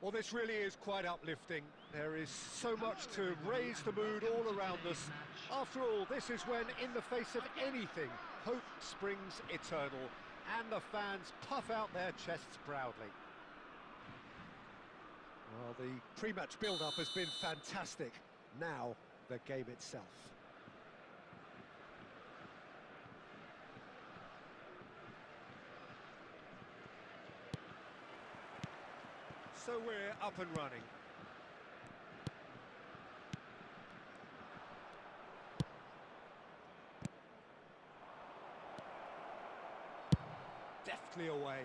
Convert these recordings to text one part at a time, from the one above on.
Well, this really is quite uplifting. There is so much to raise the mood all around us. After all, this is when, in the face of anything, hope springs eternal, and the fans puff out their chests proudly. Well, the pre-match build-up has been fantastic. Now, the game itself. So we're up and running. Deftly away.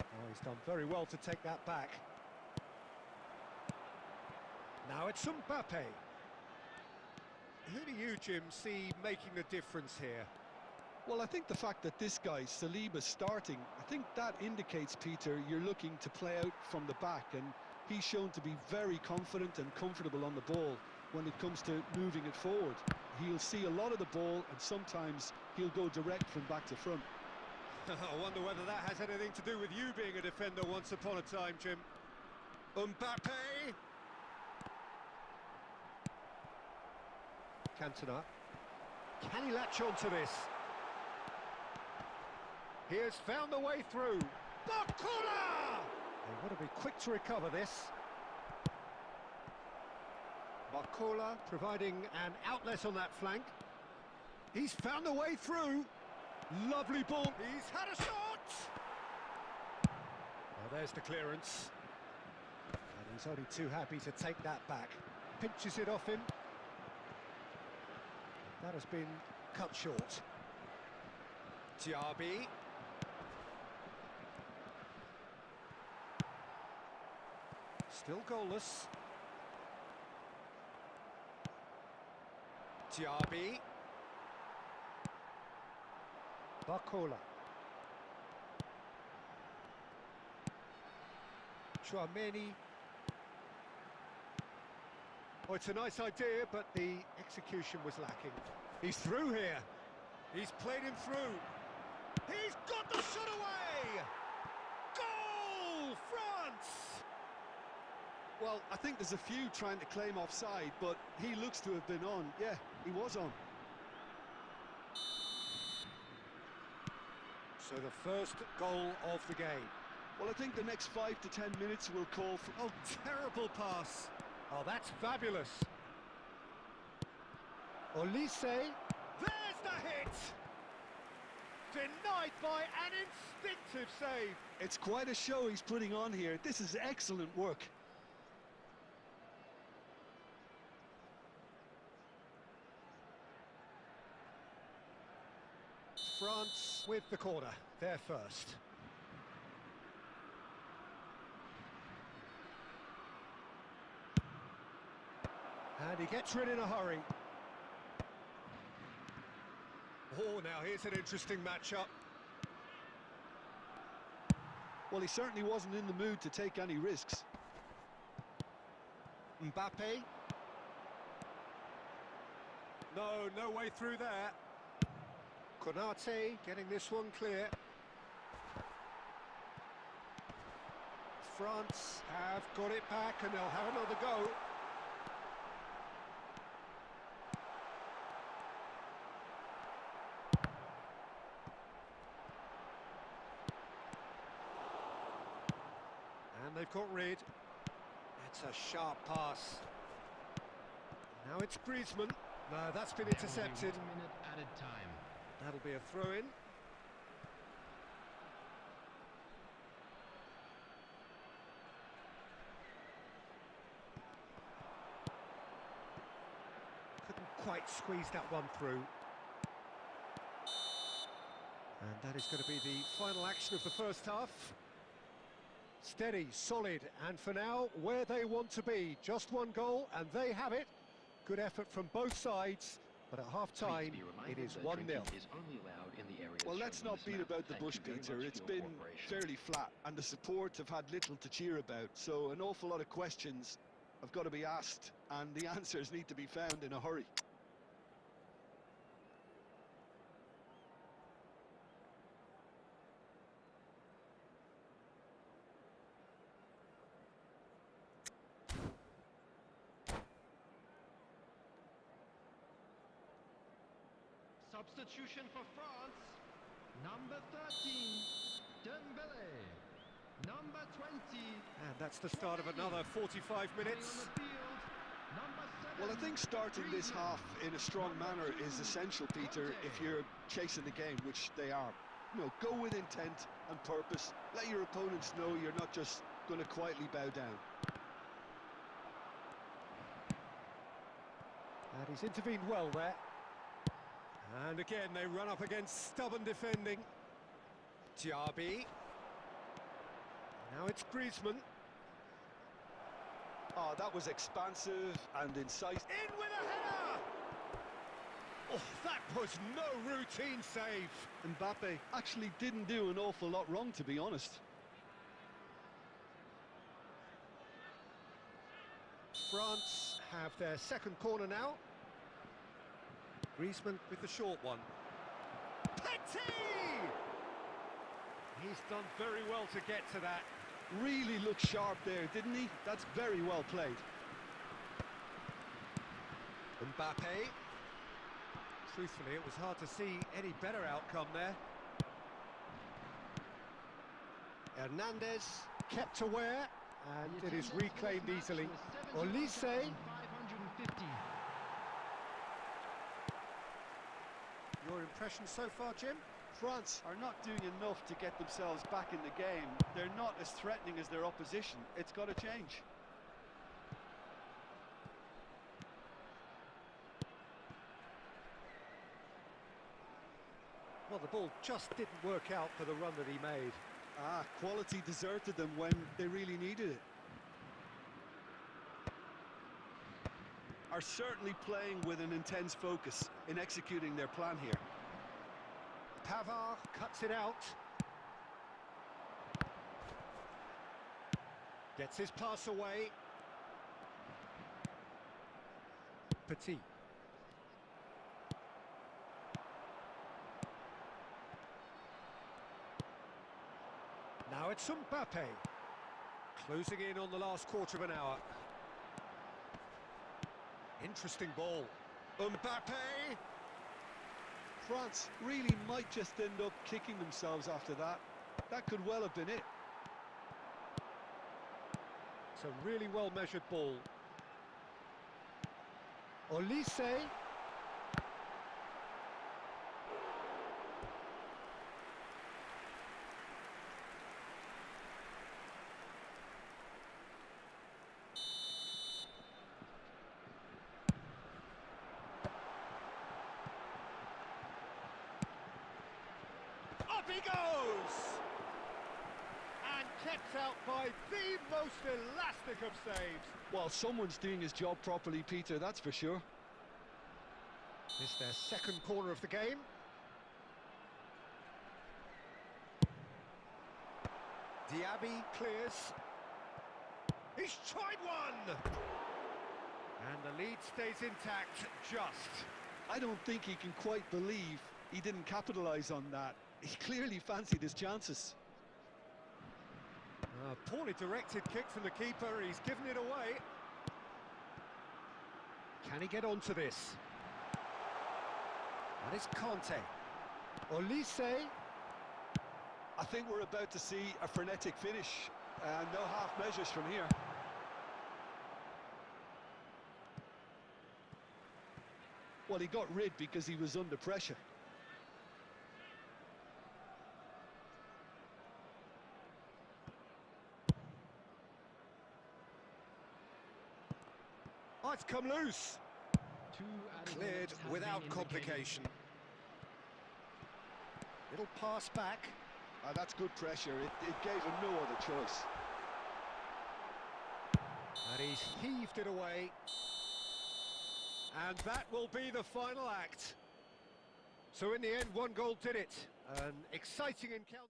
Oh, he's done very well to take that back. Now it's Mbappe. Who do you, Jim, see making the difference here? Well, I think the fact that this guy, Saliba's starting, I think that indicates, Peter, you're looking to play out from the back, and he's shown to be very confident and comfortable on the ball when it comes to moving it forward. He'll see a lot of the ball, and sometimes he'll go direct from back to front. I wonder whether that has anything to do with you being a defender once upon a time, Jim. Mbappe! Cantona. Can he latch on to this? He has found the way through. Barcola! They want to be quick to recover this. Barcola providing an outlet on that flank. He's found the way through. Lovely ball. He's had a shot! Well, there's the clearance. And he's only too happy to take that back. Pinches it off him. That has been cut short. Diaby. Still goalless. Diaby. Barcola. Chouameni. Oh, it's a nice idea, but the execution was lacking. He's through here. He's played him through. He's got the shot away! Goal, France! Well, I think there's a few trying to claim offside, but he looks to have been on. Yeah, he was on. So the first goal of the game. Well, I think the next 5 to 10 minutes will call for... Oh, terrible pass. Oh, that's fabulous. Olise. There's the hit! Denied by an instinctive save. It's quite a show he's putting on here. This is excellent work. France with the corner, they're first. And he gets rid in a hurry. Oh, now here's an interesting matchup. Well, he certainly wasn't in the mood to take any risks. Mbappe. No way through there. Konate getting this one clear. France have got it back and they'll have another go. And they've got rid. It's a sharp pass. Now it's Griezmann. No, that's been intercepted. 1 minute added time. That'll be a throw-in. Couldn't quite squeeze that one through. And that is going to be the final action of the first half. Steady, solid, and for now, where they want to be. Just one goal, and they have it. Good effort from both sides, but at half-time, it is 1-0. Well, let's not beat about the bush, Peter. It's been fairly flat, and the support have had little to cheer about, so an awful lot of questions have got to be asked, and the answers need to be found in a hurry. Substitution for France. Number 13, Dembele. Number 20. And that's the start of another 45 minutes. Well, I think starting this half in a strong manner is essential, Peter, if you're chasing the game, which they are. You know, go with intent and purpose. Let your opponents know you're not just going to quietly bow down. And he's intervened well there. And again, they run up against stubborn defending. Diaby. Now it's Griezmann. Oh, that was expansive and incisive. In with a header! Oh, that was no routine save. Mbappe actually didn't do an awful lot wrong, to be honest. France have their second corner now. Griezmann with the short one. Petit! He's done very well to get to that. Really looked sharp there, didn't he? That's very well played. Mbappe. Truthfully, it was hard to see any better outcome there. Hernandez kept aware, and it is reclaimed easily. Olise. Your impression so far, Jim? France are not doing enough to get themselves back in the game. They're not as threatening as their opposition. It's got to change. Well, the ball just didn't work out for the run that he made. Quality deserted them when they really needed it. Are certainly playing with an intense focus in executing their plan here. Pavard cuts it out. Gets his pass away. Petit. Now it's Mbappe. Closing in on the last quarter of an hour. Interesting ball. Mbappe! France really might just end up kicking themselves after that. That could well have been it. It's a really well-measured ball. Olise. Up he goes! And kept out by the most elastic of saves. Well, someone's doing his job properly, Peter, that's for sure. It's their second corner of the game. Diaby clears. He's tried one! And the lead stays intact, just. I don't think he can quite believe he didn't capitalise on that. He clearly fancied his chances. Poorly directed kick from the keeper, he's given it away. Can he get onto this? That is Conte. Olise. I think we're about to see a frenetic finish. No half measures from here. Well, he got rid because he was under pressure. Oh, it's come loose. Two Cleared minutes have without been complication. It'll pass back. That's good pressure. It gave him no other choice. And he's heaved it away. And that will be the final act. So in the end, one goal did it. An exciting encounter.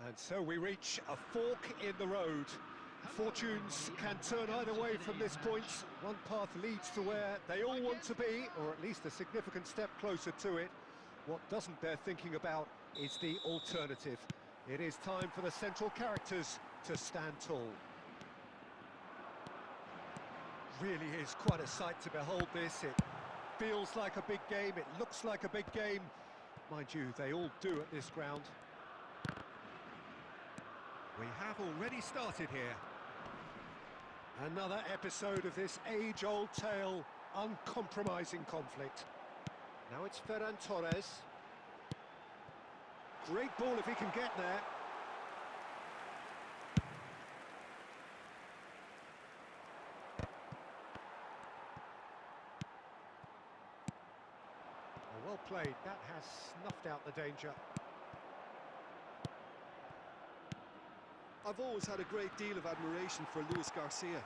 And so we reach a fork in the road. Fortunes can turn either way from this point. One path leads to where they all want to be, or at least a significant step closer to it. What doesn't bear thinking about is the alternative. It is time for the central characters to stand tall. Really is quite a sight to behold this. It feels like a big game, it looks like a big game. Mind you, they all do at this ground. We have already started here. Another episode of this age-old tale, uncompromising conflict. Now it's Ferran Torres. Great ball if he can get there. Well played, that has snuffed out the danger. I've always had a great deal of admiration for Luis Garcia.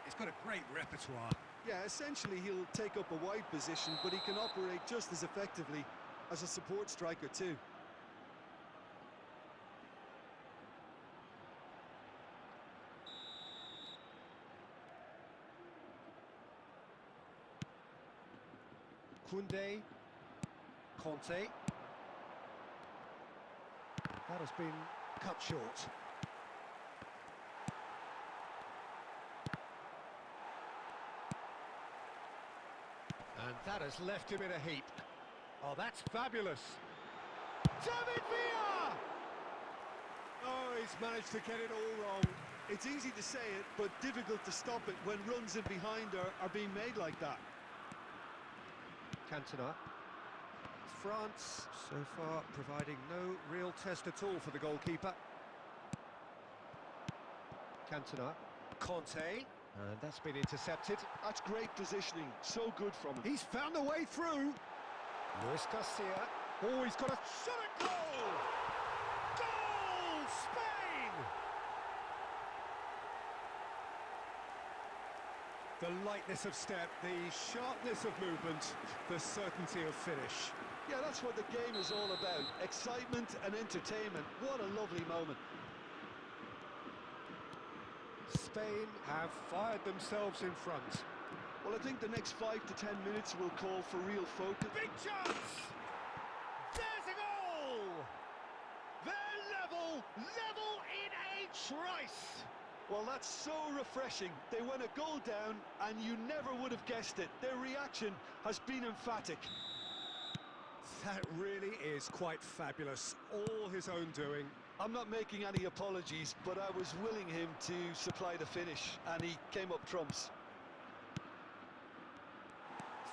He's got a great repertoire. Yeah, essentially he'll take up a wide position, but he can operate just as effectively as a support striker too. Koundé, Conte. That has been cut short. And that has left him in a heap. Oh, that's fabulous. David Villa! Oh, he's managed to get it all wrong. It's easy to say it, but difficult to stop it when runs in behind are being made like that. Cantona. France, so far, providing no real test at all for the goalkeeper. Cantona. Conte. And that's been intercepted. That's great positioning, so good from him. He's found a way through. Luis Garcia. Oh, he's got a shot at goal! Goal! Spain! The lightness of step, the sharpness of movement, the certainty of finish. Yeah, that's what the game is all about. Excitement and entertainment. What a lovely moment. Spain have fired themselves in front. Well, I think the next 5 to 10 minutes will call for real focus. Big chance! There's a goal! They're level in a trice! Well, that's so refreshing. They went a goal down, and you never would have guessed it. Their reaction has been emphatic. That really is quite fabulous. All his own doing. I'm not making any apologies, but I was willing him to supply the finish, and he came up trumps.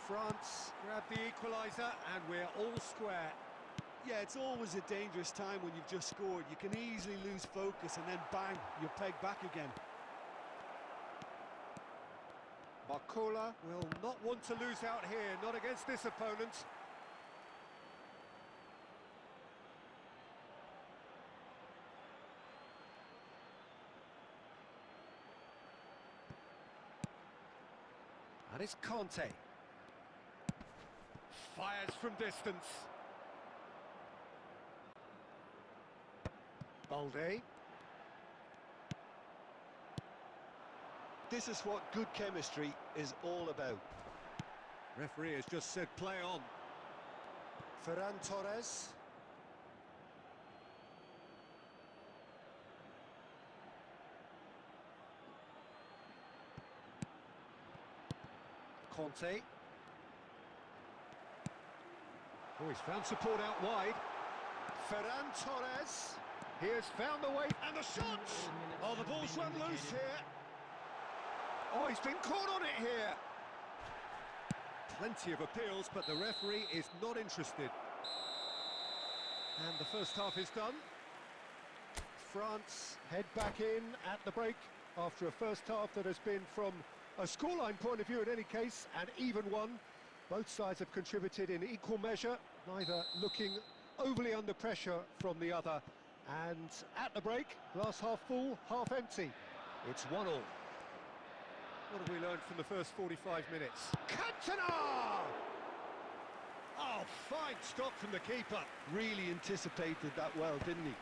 France grab the equaliser, and we're all square. Yeah, it's always a dangerous time when you've just scored. You can easily lose focus, and then bang, you're pegged back again. Barcola will not want to lose out here, not against this opponent. And it's Conte. Fires from distance. Balde. This is what good chemistry is all about. Referee has just said play on. Ferran Torres. Conte. Oh, he's found support out wide. Ferran Torres. He has found the way, and the shot! Oh, the ball's run loose here. Oh, he's been caught on it here. Plenty of appeals, but the referee is not interested. And the first half is done. France head back in at the break after a first half that has been, from a scoreline point of view in any case, an even one. Both sides have contributed in equal measure, neither looking overly under pressure from the other. And at the break, glass half full, half empty. It's 1-1. What have we learned from the first 45 minutes? Cantona! Oh, fine stop from the keeper. Really anticipated that well, didn't he?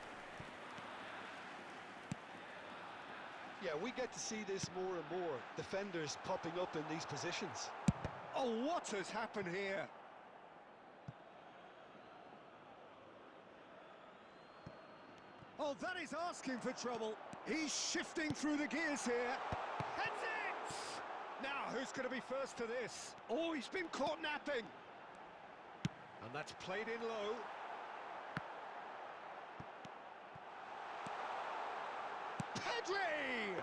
Yeah, we get to see this more and more. Defenders popping up in these positions. Oh, what has happened here? Oh, that is asking for trouble. He's shifting through the gears here. Heads it! Now, who's going to be first to this? Oh, he's been caught napping. And that's played in low. Pedri!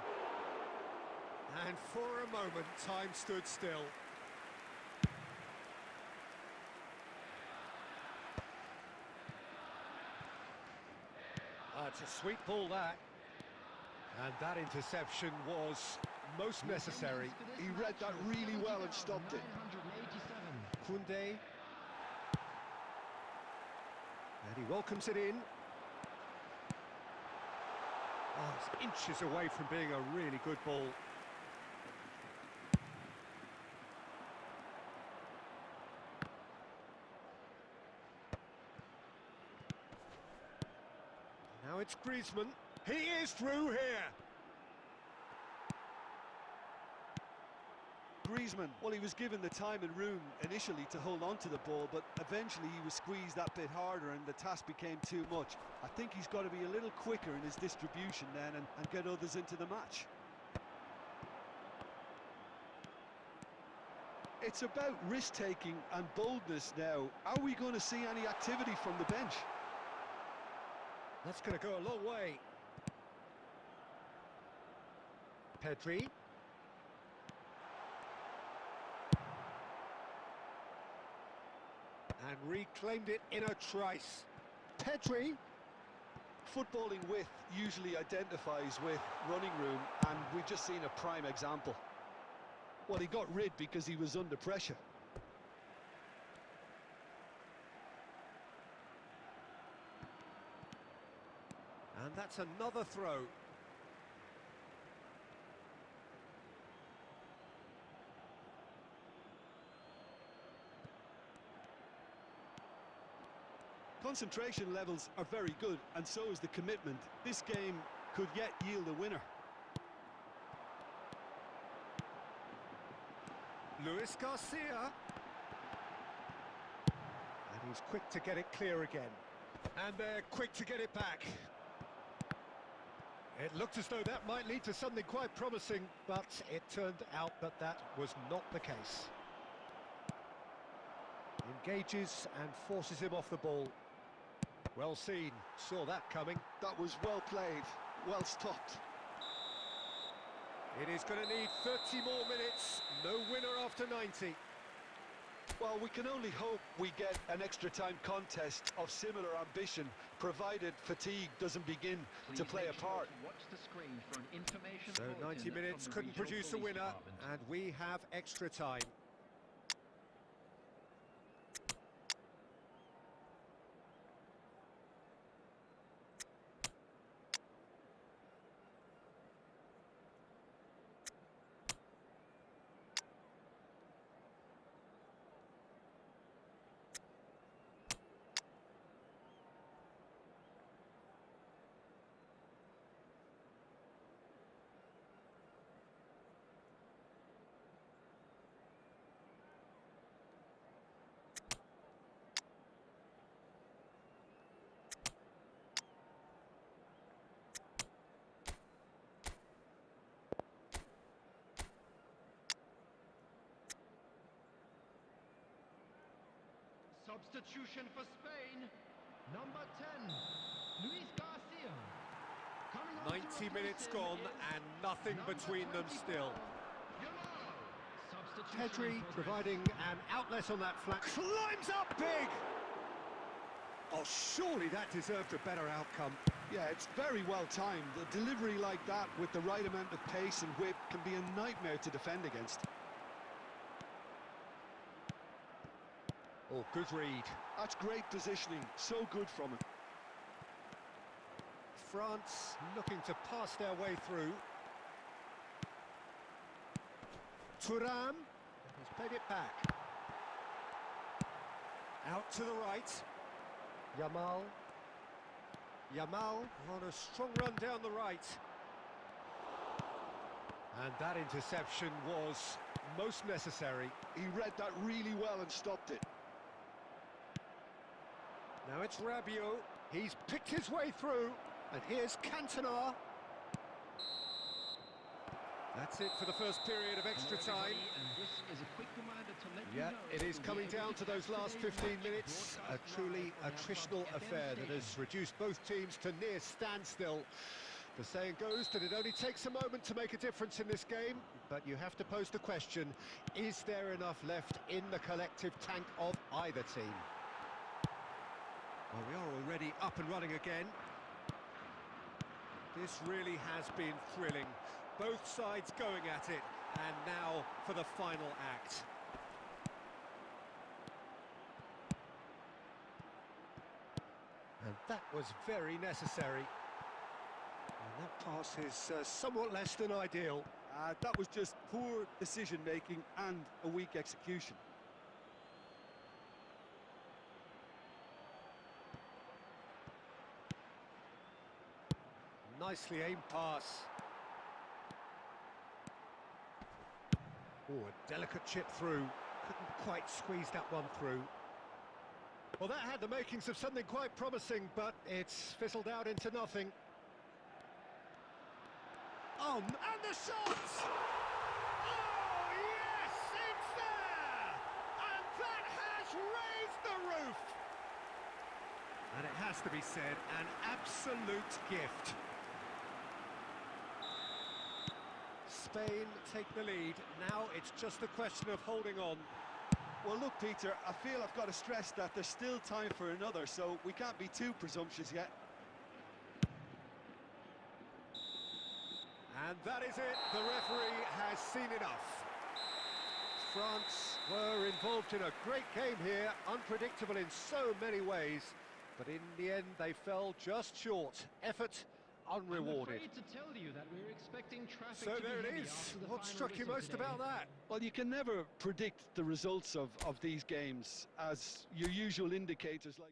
And for a moment, time stood still. It's a sweet ball, that. And that interception was most necessary. He read that really well and stopped it. Koundé. And he welcomes it in. Oh, it's inches away from being a really good ball. Now it's Griezmann. He is through here. Griezmann, well, he was given the time and room initially to hold on to the ball, but eventually he was squeezed that bit harder and the task became too much. I think he's got to be a little quicker in his distribution then and get others into the match. It's about risk-taking and boldness now. Are we going to see any activity from the bench? That's going to go a long way. Pedri. And reclaimed it in a trice. Pedri. Footballing width usually identifies with running room, and we've just seen a prime example. Well, he got rid because he was under pressure. And that's another throw. Concentration levels are very good, and so is the commitment. This game could yet yield a winner. Luis Garcia. And he's quick to get it clear again. And they're quick to get it back. It looked as though that might lead to something quite promising, but it turned out that that was not the case. Engages and forces him off the ball. Well seen, saw that coming. That was well played, well stopped. It is going to need 30 more minutes, no winner after 90. Well, we can only hope we get an extra time contest of similar ambition, provided fatigue doesn't begin to play a part. So 90 minutes couldn't produce a winner, and we have extra time. Substitution for Spain, number 10, Luis Garcia. 90 minutes gone and nothing between them still. Pedri providing an outlet on that flank. Climbs up big! Oh, surely that deserved a better outcome. Yeah, it's very well timed. A delivery like that with the right amount of pace and whip can be a nightmare to defend against. Oh, good read. That's great positioning, so good from him. France looking to pass their way through. Thuram has played it back. Out to the right. Yamal. Yamal on a strong run down the right. And that interception was most necessary. He read that really well and stopped it. Now it's Rabiot. He's picked his way through. And here's Cantona. That's it for the first period of extra time. Yeah, it is coming down to those last 15 minutes. A truly attritional affair that has reduced both teams to near standstill. The saying goes that it only takes a moment to make a difference in this game, but you have to pose the question, is there enough left in the collective tank of either team? Well, we are already up and running again. This really has been thrilling. Both sides going at it, and now for the final act. And that was very necessary. And that pass is somewhat less than ideal. That was just poor decision-making and a weak execution. Nicely aimed pass. Oh, a delicate chip through. Couldn't quite squeeze that one through. Well, that had the makings of something quite promising, but it's fizzled out into nothing. Oh, and the shot! Oh, yes, it's there! And that has raised the roof! And it has to be said, an absolute gift. Spain take the lead. Now it's just a question of holding on. Well, look, Peter, I feel I've got to stress that there's still time for another, so we can't be too presumptuous yet. And that is it. The referee has seen enough. France were involved in a great game here, unpredictable in so many ways, but in the end they fell just short. Effort unrewarded. I'm afraid to tell you that we're expecting traffic So to be there it heavy is. after the What final struck you whistle most today. about that? Well, you can never predict the results of these games, as your usual indicators like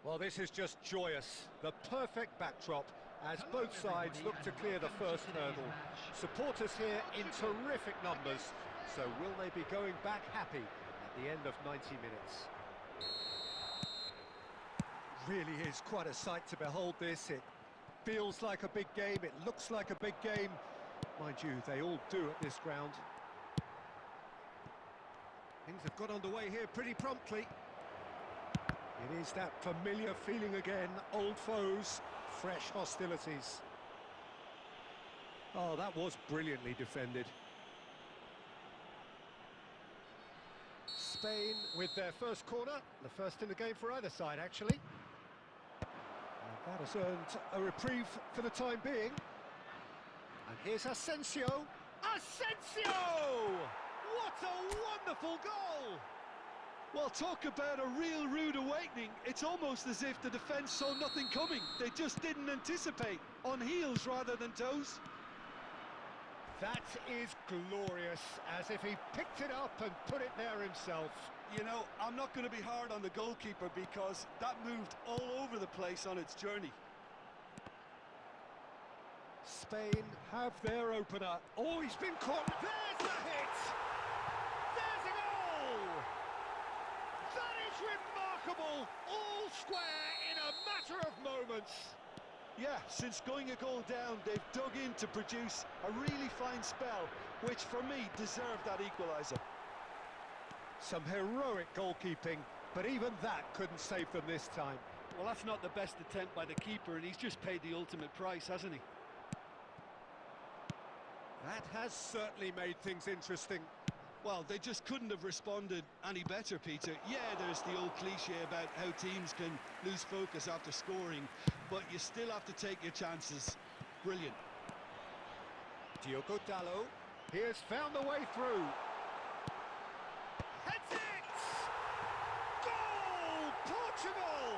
Well, this is just joyous. The perfect backdrop as both sides look to clear the first hurdle. Supporters here in terrific numbers. So will they be going back happy at the end of 90 minutes? Really is quite a sight to behold this. It feels like a big game. It looks like a big game. Mind you, they all do at this ground. Things have got underway here pretty promptly. It is that familiar feeling again, old foes, fresh hostilities. Oh, that was brilliantly defended. Spain with their first corner, the first in the game for either side, actually. And that has earned a reprieve for the time being. And here's Asensio. Asensio! What a wonderful goal! Well, talk about a real rude awakening. It's almost as if the defence saw nothing coming. They just didn't anticipate. On heels rather than toes. That is glorious, as if he picked it up and put it there himself. You know, I'm not going to be hard on the goalkeeper because that moved all over the place on its journey. Spain have their opener. Oh, he's been caught. There's the hit! There's a goal! That is remarkable! All square in a matter of moments. Yeah, since going a goal down, they've dug in to produce a really fine spell, which for me deserved that equaliser. Some heroic goalkeeping, but even that couldn't save them this time. Well, that's not the best attempt by the keeper, and he's just paid the ultimate price, hasn't he? That has certainly made things interesting. Well, they just couldn't have responded any better, Peter. Yeah, there's the old cliche about how teams can lose focus after scoring, but you still have to take your chances. Brilliant. Diogo Dalot, he has found the way through. Heads it! Goal! Portugal!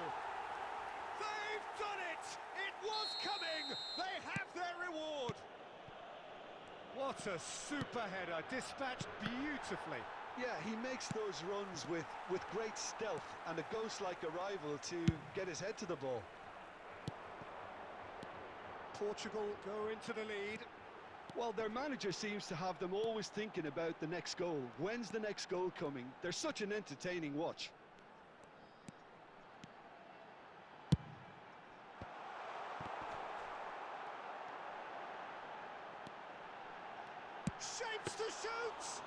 They've done it! It was coming! They have their reward! What a super header, dispatched beautifully. Yeah, he makes those runs with great stealth and a ghost-like arrival to get his head to the ball. Portugal go into the lead. Well, their manager seems to have them always thinking about the next goal. When's the next goal coming? They're such an entertaining watch. Shapes to shoot!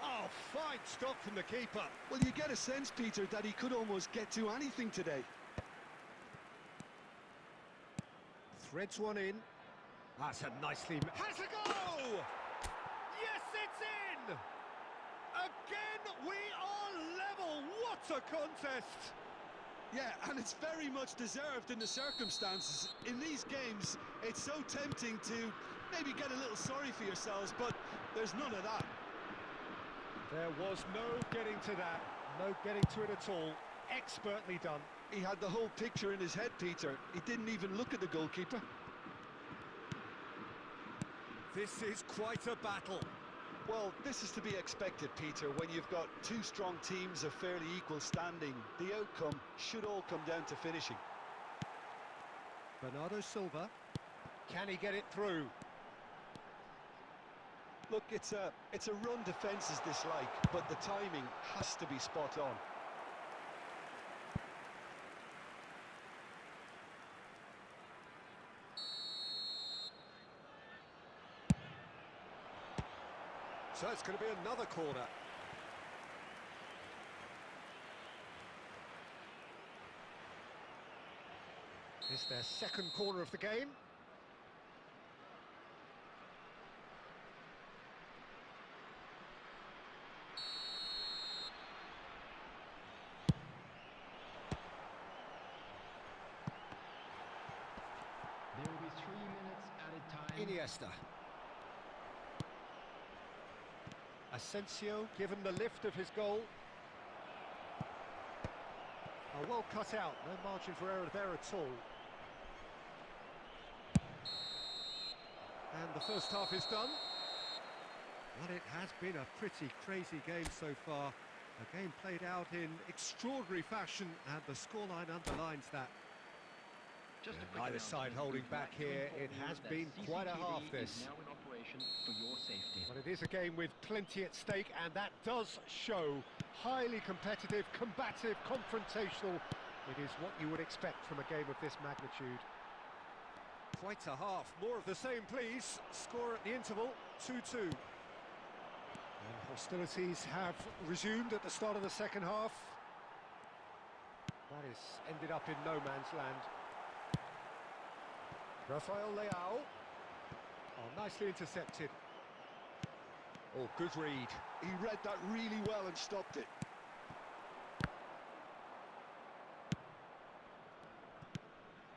Oh, fine stop from the keeper. Well, you get a sense, Peter, that he could almost get to anything today. Threads one in. That's a nicely... Has a go! Yes, it's in! Again, we are level! What a contest! Yeah, and it's very much deserved in the circumstances. In these games, it's so tempting to maybe get a little sorry for yourselves, but there's none of that. There was no getting to that, no getting to it at all. Expertly done. He had the whole picture in his head, Peter. He didn't even look at the goalkeeper. This is quite a battle. Well, this is to be expected, Peter, when you've got two strong teams of fairly equal standing. The outcome should all come down to finishing. Bernardo Silva. Can he get it through? Look, it's a run defence's dislike, but the timing has to be spot on. So it's going to be another corner. It's their second corner of the game. There will be 3 minutes added time. Iniesta. Asensio given the lift of his goal. Oh, well cut out, no margin for error there at all. And the first half is done. But it has been a pretty crazy game so far. A game played out in extraordinary fashion, and the scoreline underlines that. Just a And quick neither side announcement. holding We'd back like to here. inform It you has that been quite a CCTV half, is this. now in operation for your safety. But it is a game with plenty at stake, and that does show highly competitive, combative, confrontational. It is what you would expect from a game of this magnitude. Quite a half. More of the same, please. Score at the interval, 2-2. And hostilities have resumed at the start of the second half. That has ended up in no man's land. Rafael Leao. Oh, nicely intercepted. Oh, good read. He read that really well and stopped it.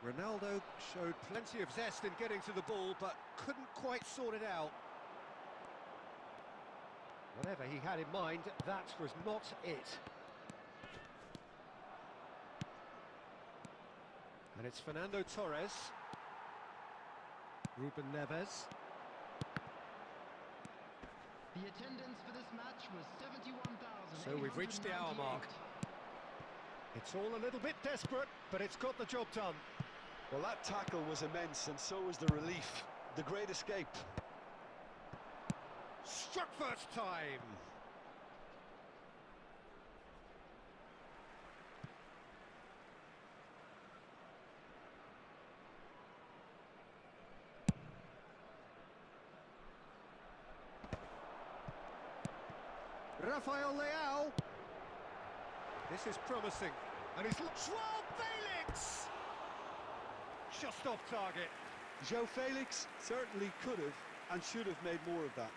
Ronaldo showed plenty of zest in getting to the ball, but couldn't quite sort it out. Whatever he had in mind, that was not it. And it's Fernando Torres. Ruben Neves. The attendance for this match was 71,000. So we've reached the hour mark. It's all a little bit desperate, but it's got the job done. Well, that tackle was immense, and so was the relief. The great escape. Struck first time. Rafael Leao. This is promising. And he's Joao Felix! Just off target. Joao Felix certainly could have and should have made more of that.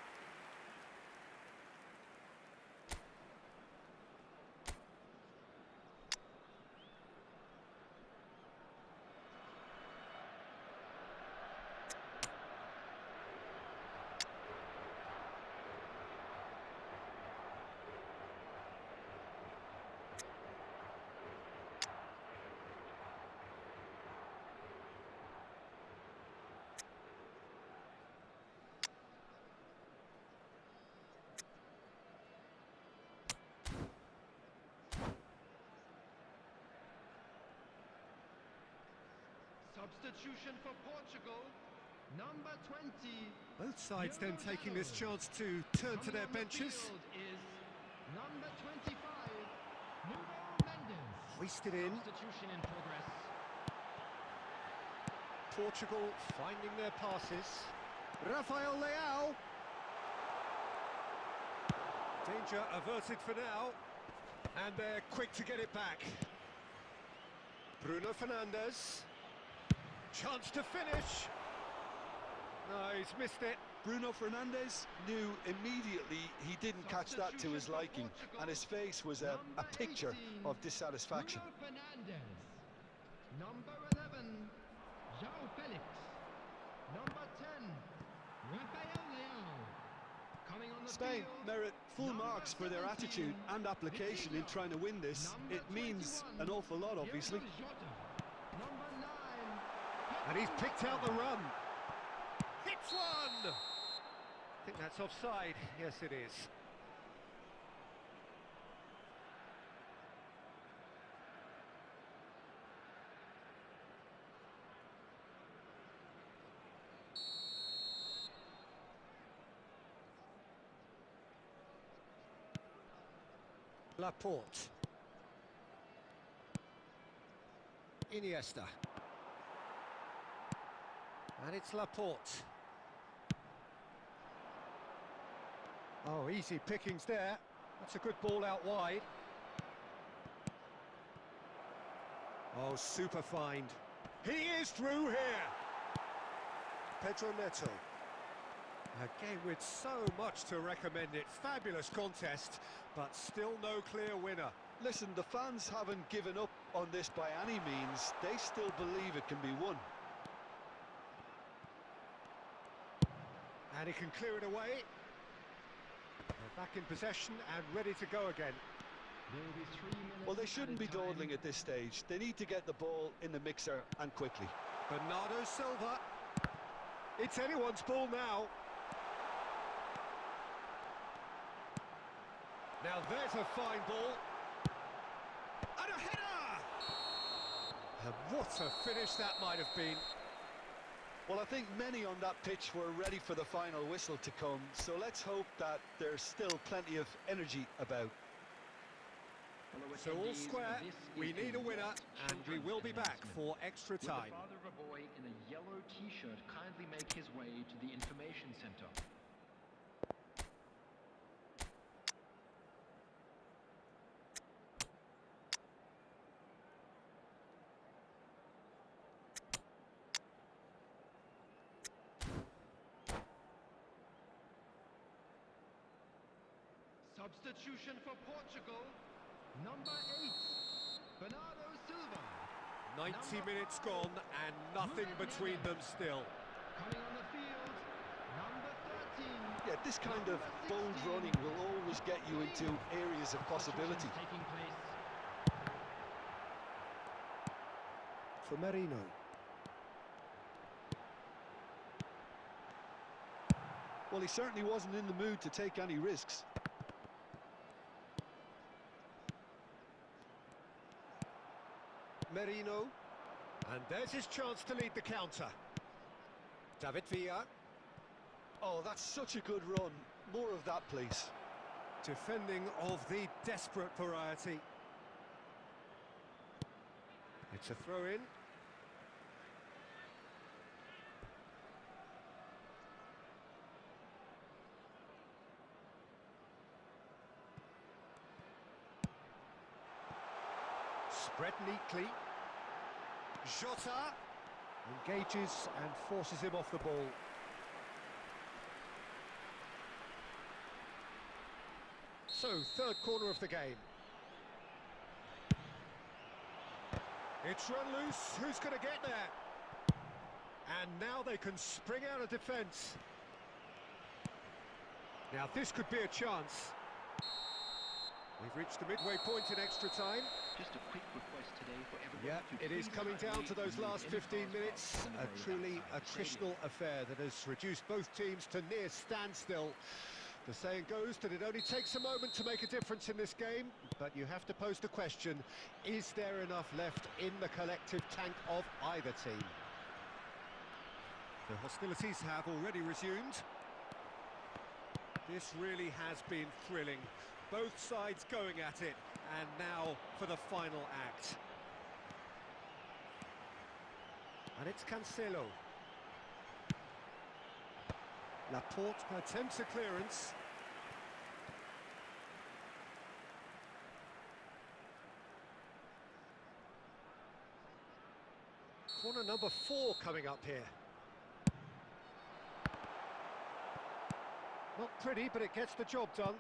Substitution for Portugal, number 20. Both sides then taking this chance to turn to their benches. Is number 25, Nuno Mendes. Hoisted in. Substitution in progress. Portugal finding their passes. Rafael Leao. Danger averted for now. And they're quick to get it back. Bruno Fernandes. Chance to finish. No, he's missed it. Bruno Fernandes knew immediately he didn't catch that to his liking, and his face was a picture of dissatisfaction. Bruno Fernandes. Number 11, Joao Felix. Number 10, Rafael Leao. Coming on the Spain field, merit full number marks for their 17, attitude and application in trying to win this. Number It means 21, an awful lot, obviously. Diogo Jota. Number 9, And he's picked out the run. Hits one! I think that's offside. Yes, it is. Laporte. Iniesta. And it's Laporte. Oh, easy pickings there. That's a good ball out wide. Oh, super find. He is through here. Pedro Neto. A game with so much to recommend it. Fabulous contest, but still no clear winner. Listen, the fans haven't given up on this by any means. They still believe it can be won. And he can clear it away. They're back in possession and ready to go again. There will be 3 minutes. Well, they shouldn't be added time. dawdling at this stage. They need to get the ball in the mixer and quickly. Bernardo Silva. It's anyone's ball now. Now there's a fine ball. And a header! And what a finish that might have been. Well, I think many on that pitch were ready for the final whistle to come, so let's hope that there's still plenty of energy about. So all square, we need a winner, and we will be back for extra Will time. the father of a boy in a yellow t-shirt kindly make his way to the information center? Substitution for Portugal, number 8, Bernardo Silva. 90 minutes gone and nothing between them still. Coming on the field, number 13. Yeah, this kind of bold running will always get you into areas of possibility. Taking place. For Merino. Well, he certainly wasn't in the mood to take any risks. Merino. And there's his chance to lead the counter. David Villa. Oh, that's such a good run. More of that, please. Defending of the desperate variety. It's a throw-in. Spread neatly. Jota engages and forces him off the ball. So, third corner of the game. It's run loose. Who's going to get there? And now they can spring out of defence. Now, this could be a chance. We've reached the midway point in extra time. Just a quick request today for everyone. Yeah, it is coming down to those last 15 minutes. A truly attritional affair that has reduced both teams to near standstill. The saying goes that it only takes a moment to make a difference in this game, but you have to pose the question, is there enough left in the collective tank of either team? The hostilities have already resumed. This really has been thrilling. Both sides going at it, and now for the final act. And it's Cancelo. Laporte attempts a clearance. Corner number 4 coming up here. Not pretty, but it gets the job done.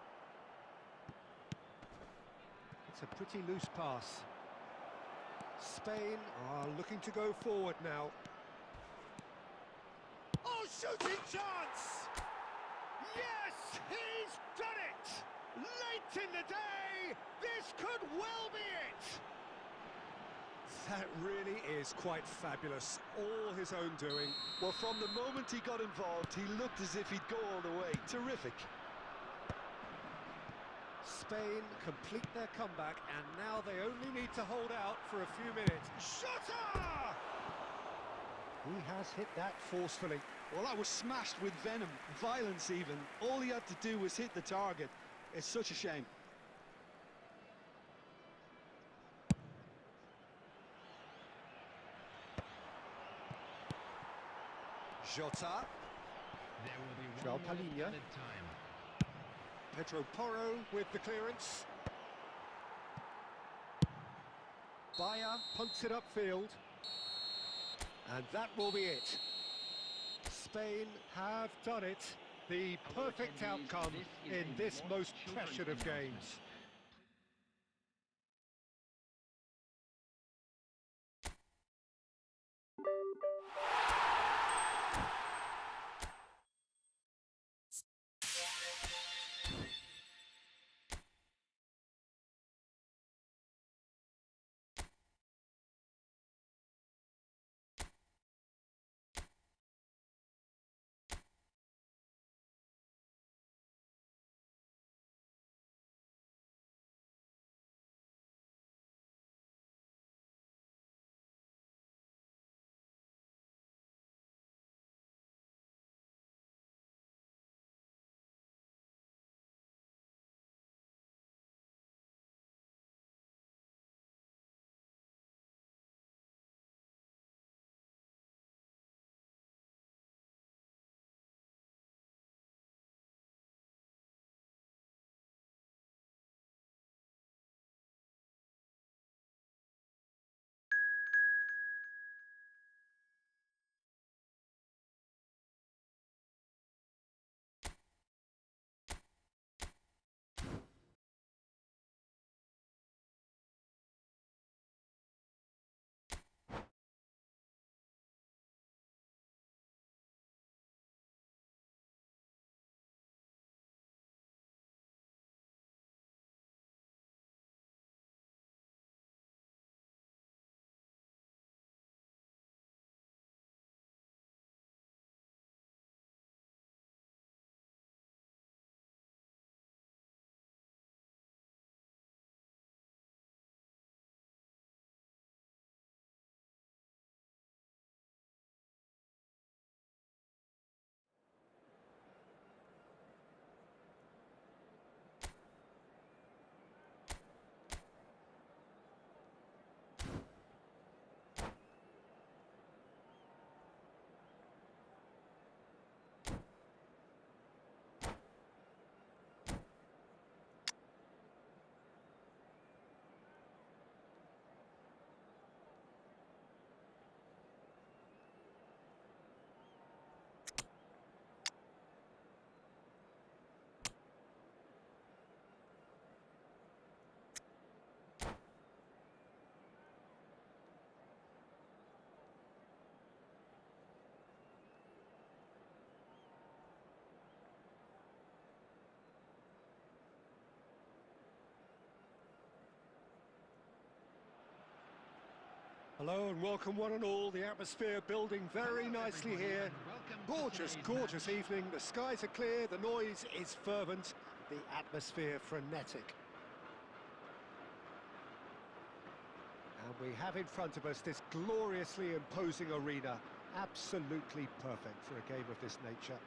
It's a pretty loose pass. Spain are looking to go forward now. Oh, shooting chance! Yes, he's done it! Late in the day, this could well be it! That really is quite fabulous, all his own doing. Well, from the moment he got involved, he looked as if he'd go all the way. Terrific. Spain complete their comeback, and now they only need to hold out for a few minutes. Shooter! He has hit that forcefully. Well, that was smashed with venom, violence even. All he had to do was hit the target. It's such a shame. Jota. There will be Joao 1 minute Palhinha. added time. Pedro Porro with the clearance. Bayer punts it upfield. And that will be it. Spain have done it. The Hello, perfect attendees. outcome This is in a this lost most children's pressured of announcement. games. Hello and welcome one and all. The atmosphere building very Hello, nicely everybody, here. and welcome to Gorgeous, today's gorgeous match. evening. The skies are clear, the noise is fervent, the atmosphere frenetic. And we have in front of us this gloriously imposing arena. Absolutely perfect for a game of this nature.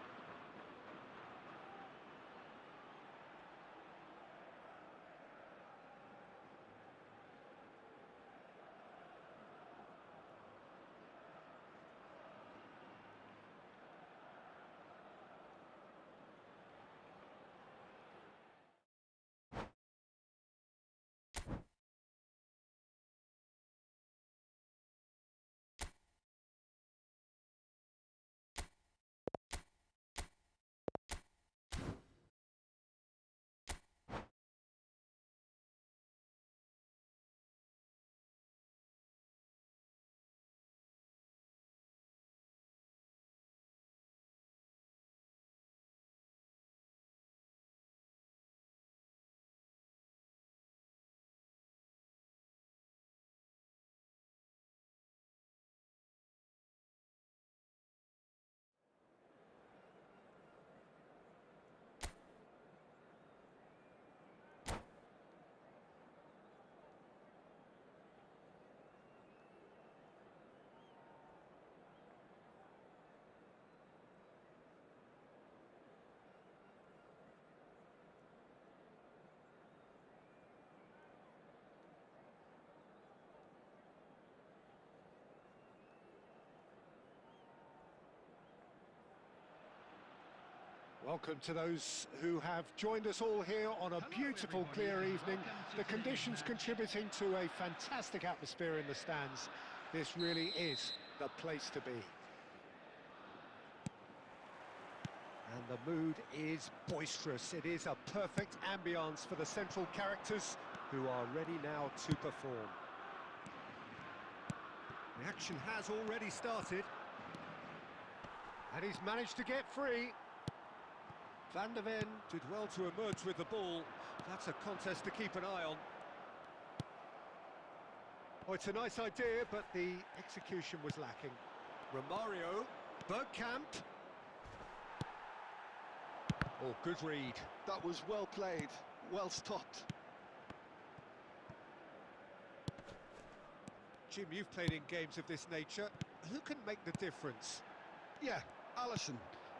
Welcome to those who have joined us all here on a beautiful, clear evening. The conditions contributing to a fantastic atmosphere in the stands. This really is the place to be. And the mood is boisterous. It is a perfect ambience for the central characters who are ready now to perform. The action has already started. And he's managed to get free. Van der Ven did well to emerge with the ball. That's a contest to keep an eye on. Oh, it's a nice idea, but the execution was lacking. Romario, Bergkamp. Oh, good read. That was well played, well stopped. Jim, you've played in games of this nature. Who can make the difference? Yeah, Alisson.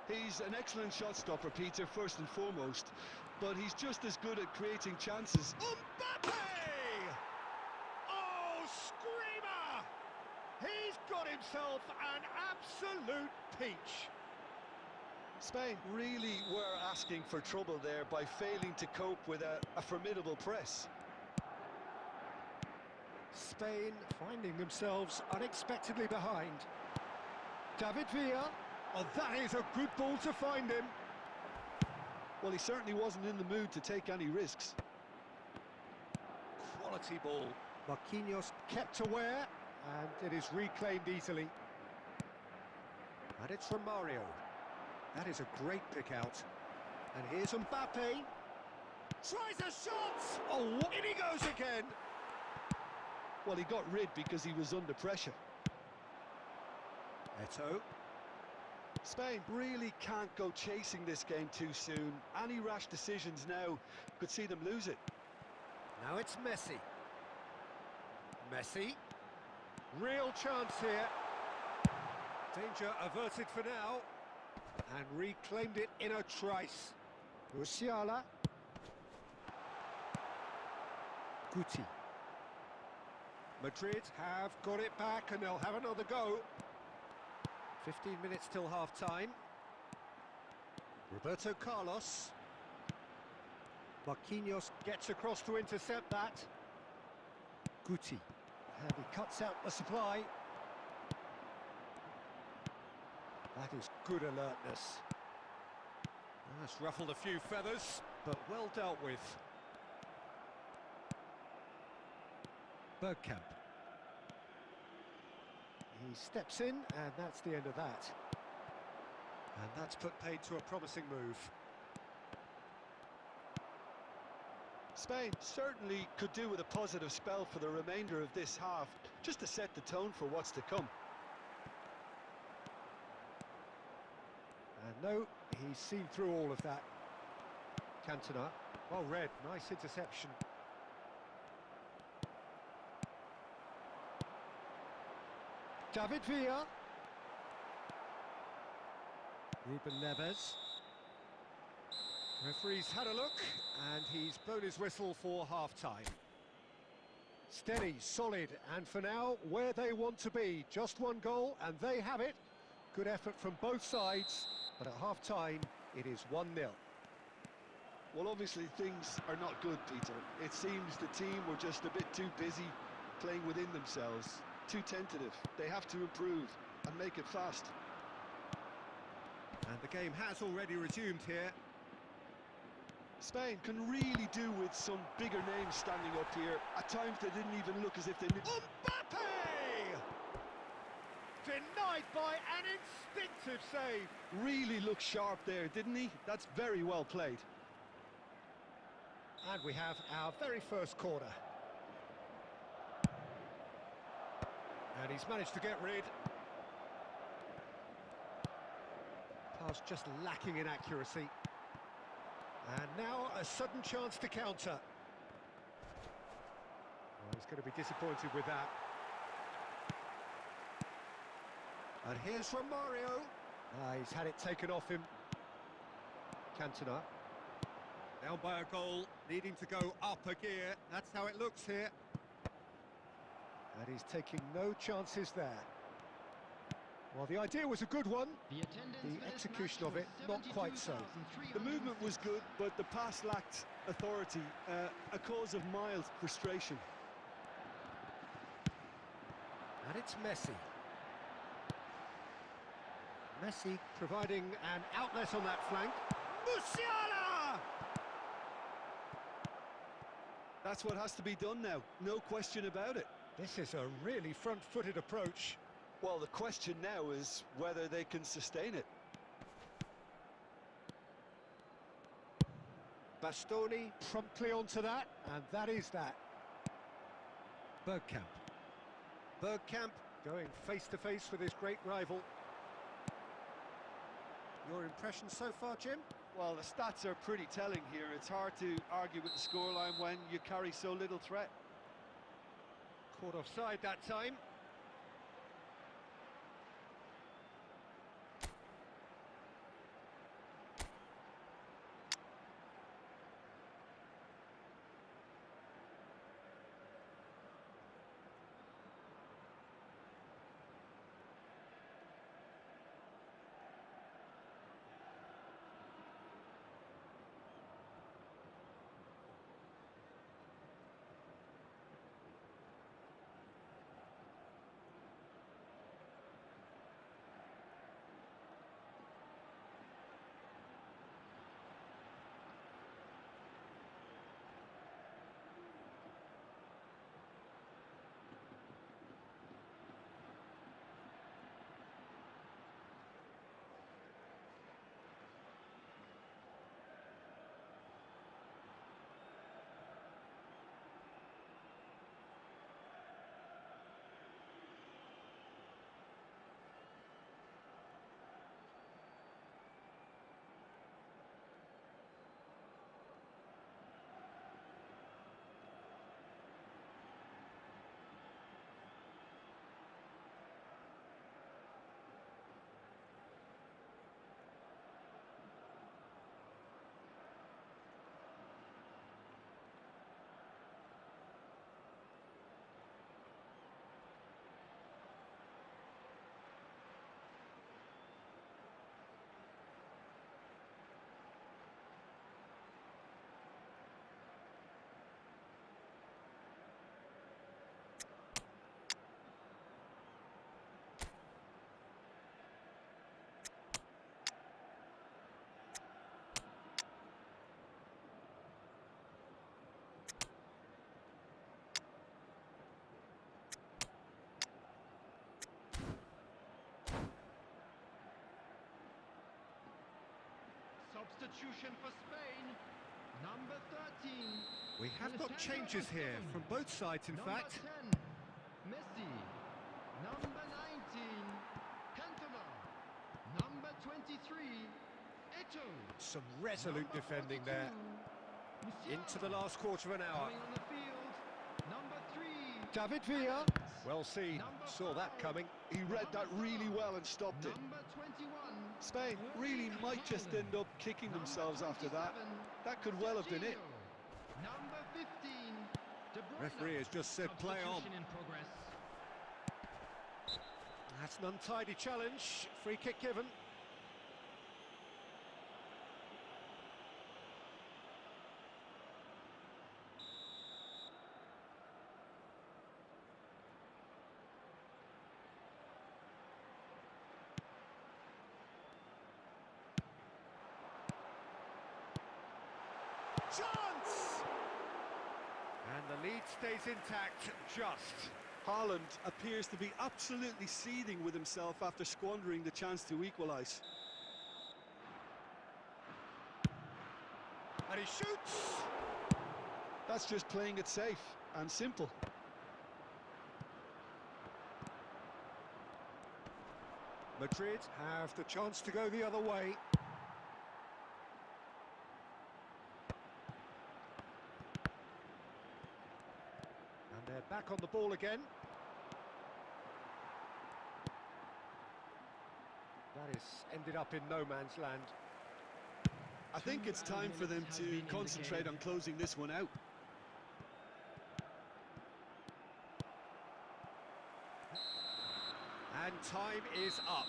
He's an excellent shot stopper, Peter, first and foremost, but he's just as good at creating chances. Mbappe! Oh, screamer! He's got himself an absolute peach. Spain really were asking for trouble there by failing to cope with a formidable press. Spain finding themselves unexpectedly behind. David Villa. Oh, that is a good ball to find him. Well, he certainly wasn't in the mood to take any risks. Quality ball. Marquinhos kept aware, and it is reclaimed easily. And it's from Mario. That is a great pick out. And here's Mbappe. Tries a shot! Oh, in he goes again! Well, he got rid because he was under pressure. Eto'o. Spain really can't go chasing this game too soon. Any rash decisions now could see them lose it. Now it's Messi. Messi. Real chance here. Danger averted for now. And reclaimed it in a trice. Musiala. Guti. Madrid have got it back and they'll have another go. 15 minutes till half-time. Roberto Carlos. Marquinhos gets across to intercept that. Guti. And he cuts out the supply. That is good alertness. That's ruffled a few feathers, but well dealt with. Bergkamp. He steps in, and that's the end of that. And that's put paid to a promising move. Spain certainly could do with a positive spell for the remainder of this half, just to set the tone for what's to come. And no, he's seen through all of that. Cantona, well read, nice interception. David Villa. Ruben Neves. Referee's had a look, and he's blown his whistle for half-time. Steady, solid, and for now, where they want to be. Just one goal, and they have it. Good effort from both sides, but at half-time, it is 1-0. Well, obviously things are not good, Peter. It seems the team were just a bit too busy playing within themselves. Too tentative. They have to improve and make it fast. And the game has already resumed here. Spain can really do with some bigger names standing up here. At times they didn't even look as if they knew. Mbappe! Denied by an instinctive save. Really looked sharp there, didn't he? That's very well played. And we have our very first corner. And he's managed to get rid. Pass just lacking in accuracy. And now a sudden chance to counter. Oh, he's going to be disappointed with that. And here's Romario. He's had it taken off him. Cantona. Down by a goal, needing to go up a gear. That's how it looks here. And he's taking no chances there. Well, the idea was a good one. The attendance The for this execution match of it, was not quite so. The movement was 72,306. good, but the pass lacked authority, a cause of mild frustration. And it's Messi. Messi providing an outlet on that flank. Musiala! That's what has to be done now, no question about it. This is a really front-footed approach. Well, the question now is whether they can sustain it. Bastoni promptly onto that, and that is that. Bergkamp. Bergkamp going face-to-face with his great rival. Your impression so far, Jim? Well, the stats are pretty telling here. It's hard to argue with the scoreline when you carry so little threat. Caught offside that time. Substitution for Spain, number 13. We have got changes here from both sides, in fact. Number 10, Messi. Number 19, Cantona. Number 23, Eto'o. Some resolute Number defending 42, there. Musiala. Into the last quarter of an hour. Coming on the field, number 3, David Villa. Well seen. Number Saw that 5, coming. He read that really well and stopped it. Number 21, Spain really might just end up kicking themselves after that. That could well have been it. Number 15, De Bruyne. Referee has just said play on. Substitution in progress. That's an untidy challenge. Free kick given. Chance! And the lead stays intact, just. Haaland appears to be absolutely seething with himself after squandering the chance to equalise. And he shoots! That's just playing it safe and simple. Madrid have the chance to go the other way. And they're back on the ball again. That is ended up in no man's land. I think it's time for them to concentrate on closing this one out. And time is up.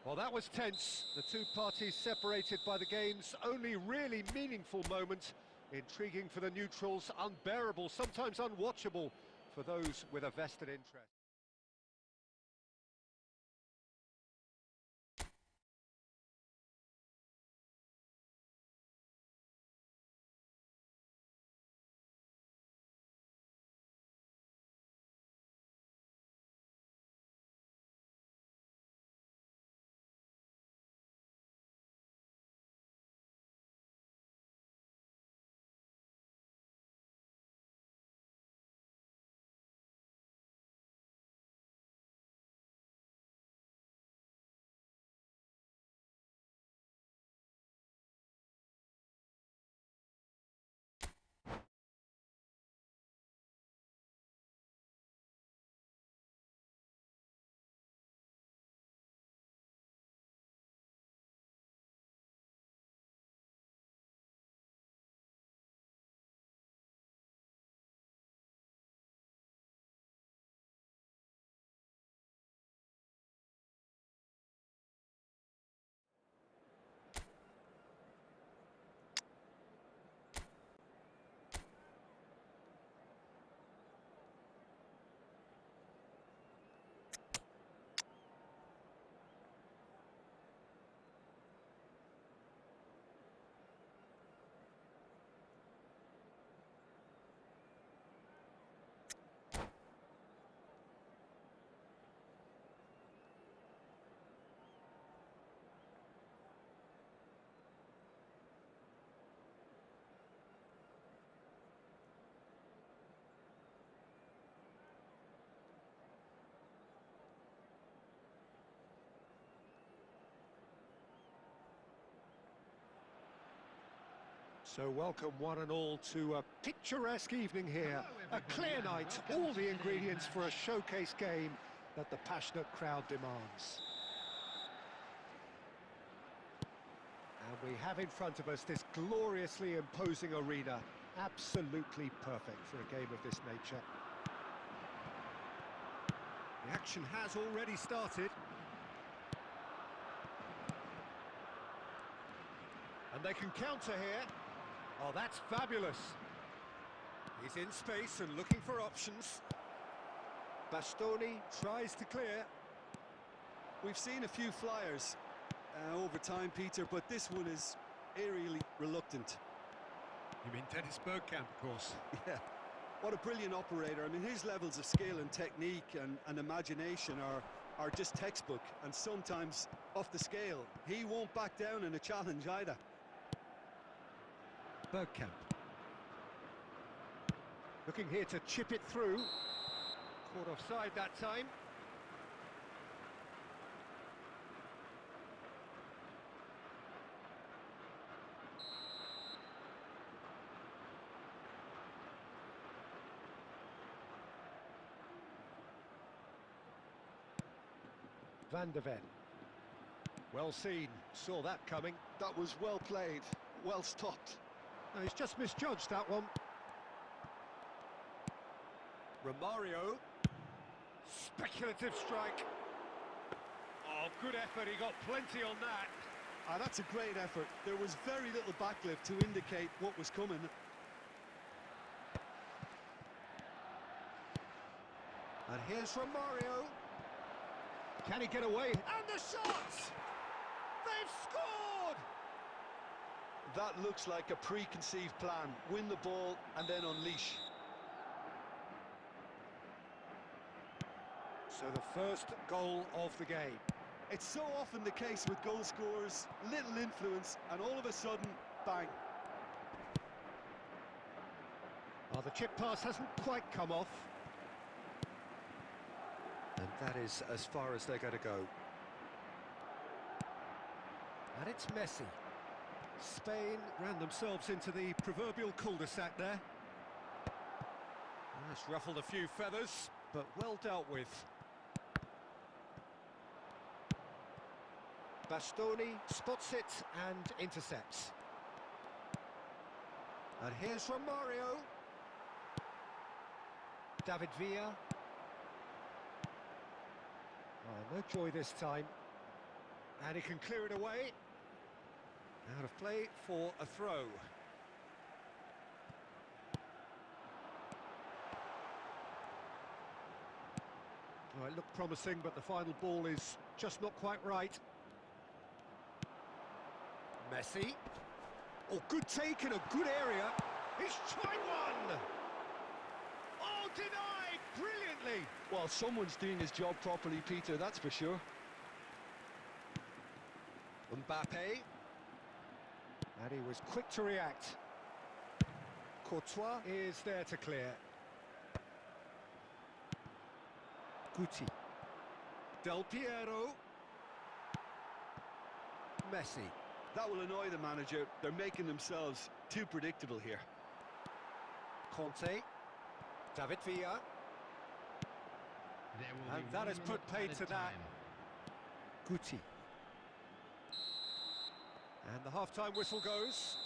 Well, that was tense. The two parties separated by the game's only really meaningful moment. Intriguing for the neutrals, unbearable, sometimes unwatchable for those with a vested interest. So welcome one and all to a picturesque evening here. A clear night, all the ingredients for a showcase game that the passionate crowd demands. And we have in front of us this gloriously imposing arena. Absolutely perfect for a game of this nature. The action has already started. And they can counter here. Oh, that's fabulous. He's in space and looking for options. Bastoni tries to clear. We've seen a few flyers over time, Peter, but this one is eerily reluctant. You mean Dennis Bergkamp, of course. Yeah, what a brilliant operator. I mean, his levels of skill and technique and imagination are just textbook, and sometimes off the scale. He won't back down in a challenge either. Bergkamp. Looking here to chip it through. Caught offside that time. Van de Ven. Well seen, saw that coming. That was well played, well stopped. No, he's just misjudged that one. Romario. Speculative strike. Oh, good effort, he got plenty on that. Ah, that's a great effort. There was very little backlift to indicate what was coming. And here's Romario. Can he get away? And the shot! They've scored! That looks like a preconceived plan. Win the ball and then unleash. So the first goal of the game. It's so often the case with goal scorers, little influence, and all of a sudden, bang. Oh, the chip pass hasn't quite come off. And that is as far as they're going to go. And it's Messi. Spain ran themselves into the proverbial cul-de-sac there. That's ruffled a few feathers, but well dealt with. Bastoni spots it and intercepts. And here's Romario. David Villa. No joy this time. And he can clear it away. Out of play for a throw. Well, it looked promising, but the final ball is just not quite right. Messi. Oh, good take in a good area. He's tried one! Oh, denied brilliantly! Well, someone's doing his job properly, Peter, that's for sure. Mbappe. And he was quick to react. Courtois is there to clear. Guti. Del Piero. Messi. That will annoy the manager. They're making themselves too predictable here. Conte. David Villa. There will And be that 1 has put minute paid added to that. time. Guti. And the half-time whistle goes.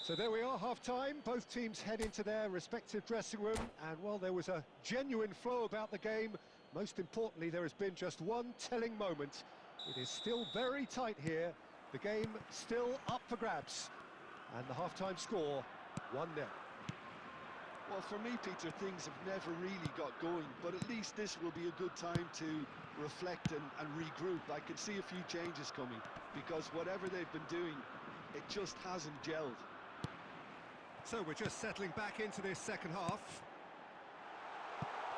So there we are, half-time. Both teams head into their respective dressing room. And, well, there was a genuine flow about the game. Most importantly, there has been just one telling moment. It is still very tight here. The game still up for grabs. And the half-time score, 1-0. Well, for me, Peter, things have never really got going, but at least this will be a good time to reflect and regroup. I can see a few changes coming, because whatever they've been doing, it just hasn't gelled. So we're just settling back into this second half.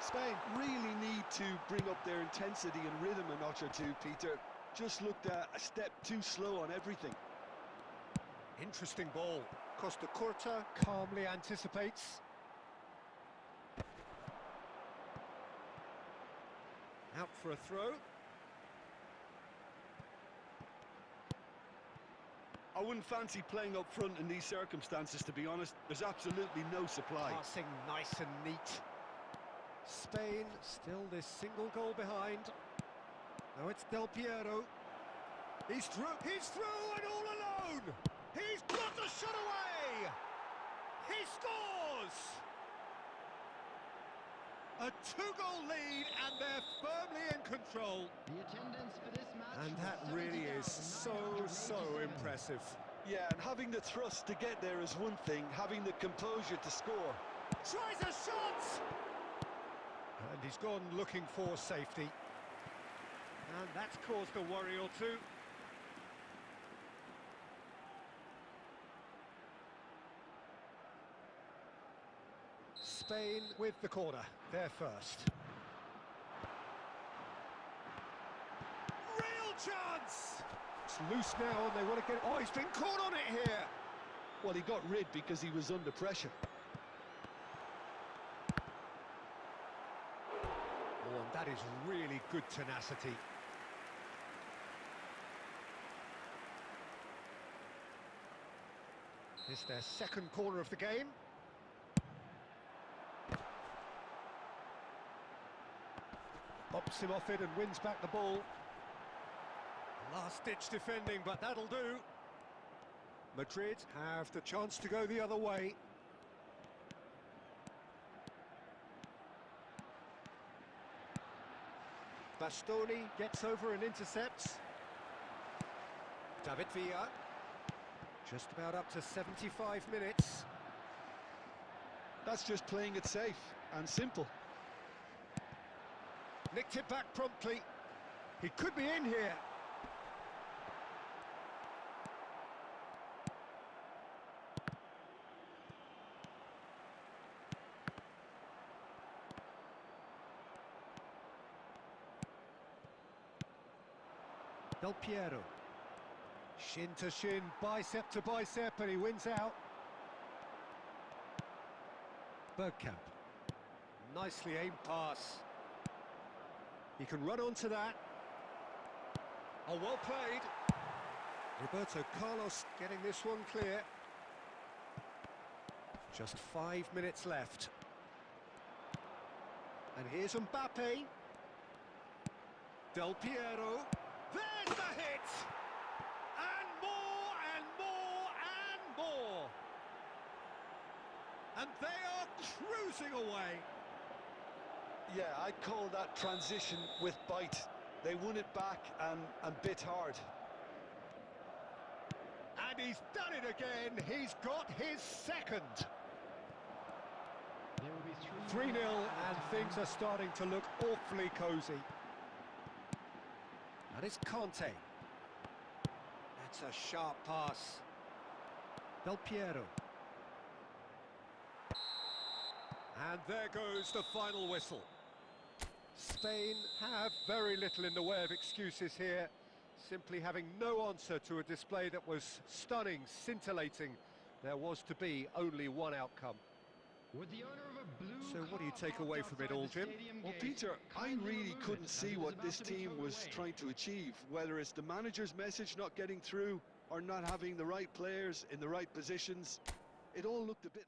Spain really need to bring up their intensity and rhythm a notch or two, Peter. Just looked a step too slow on everything. Interesting ball. Costa Curta calmly anticipates. Out for a throw. I wouldn't fancy playing up front in these circumstances, to be honest. There's absolutely no supply. Passing nice and neat. Spain still this single goal behind. Now it's Del Piero. He's through and all alone! He's got the shot away! He scores! A two-goal lead and they're firmly in control. The attendance for this match And that was really is so 70,987. impressive. Yeah, and having the thrust to get there is one thing, having the composure to score. Tries a shot! And he's gone looking for safety. And that's caused a worry or two. Spain with the corner, they're first. Real chance! It's loose now and they want to get... Oh, he's been caught on it here! Well, he got rid because he was under pressure. Oh, and that is really good tenacity. It's their second corner of the game. Bops him off it and wins back the ball. Last-ditch defending, but that'll do. Madrid have the chance to go the other way. Bastoni gets over and intercepts. David Villa. Just about up to 75 minutes. That's just playing it safe and simple. Nicked it back promptly. He could be in here. Del Piero. Shin to shin, bicep to bicep, and he wins out. Bergkamp. Nicely aimed pass. He can run onto that. Oh, well played. Roberto Carlos getting this one clear. Just 5 minutes left. And here's Mbappe. Del Piero. There's the hit! And more and more and more. And they are cruising away. Yeah, I'd call that transition with bite. They won it back and bit hard. And he's done it again. He's got his second. There will be 3-0 and things are starting to look awfully cosy. And it's Conte. That's a sharp pass. Del Piero. And there goes the final whistle. Spain have very little in the way of excuses here, simply having no answer to a display that was stunning, scintillating. There was to be only one outcome. With the owner of a blue So what do you car take away parked from it all, outside the Jim? stadium Well, gate, Peter, I kindly really remove couldn't it, as see it is what about this to be team towed was away. trying to achieve, whether it's the manager's message not getting through or not having the right players in the right positions. It all looked a bit...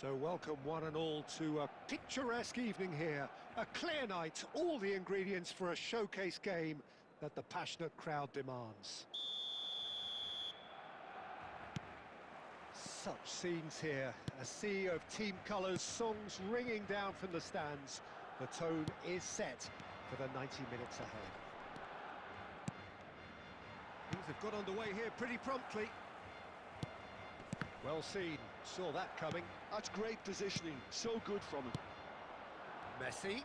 So welcome one and all to a picturesque evening here. A clear night, all the ingredients for a showcase game that the passionate crowd demands. Such scenes here, a sea of team colours, songs ringing down from the stands. The tone is set for the 90 minutes ahead. Things have got underway here pretty promptly. Well seen, saw that coming. That's great positioning, so good from him. Messi.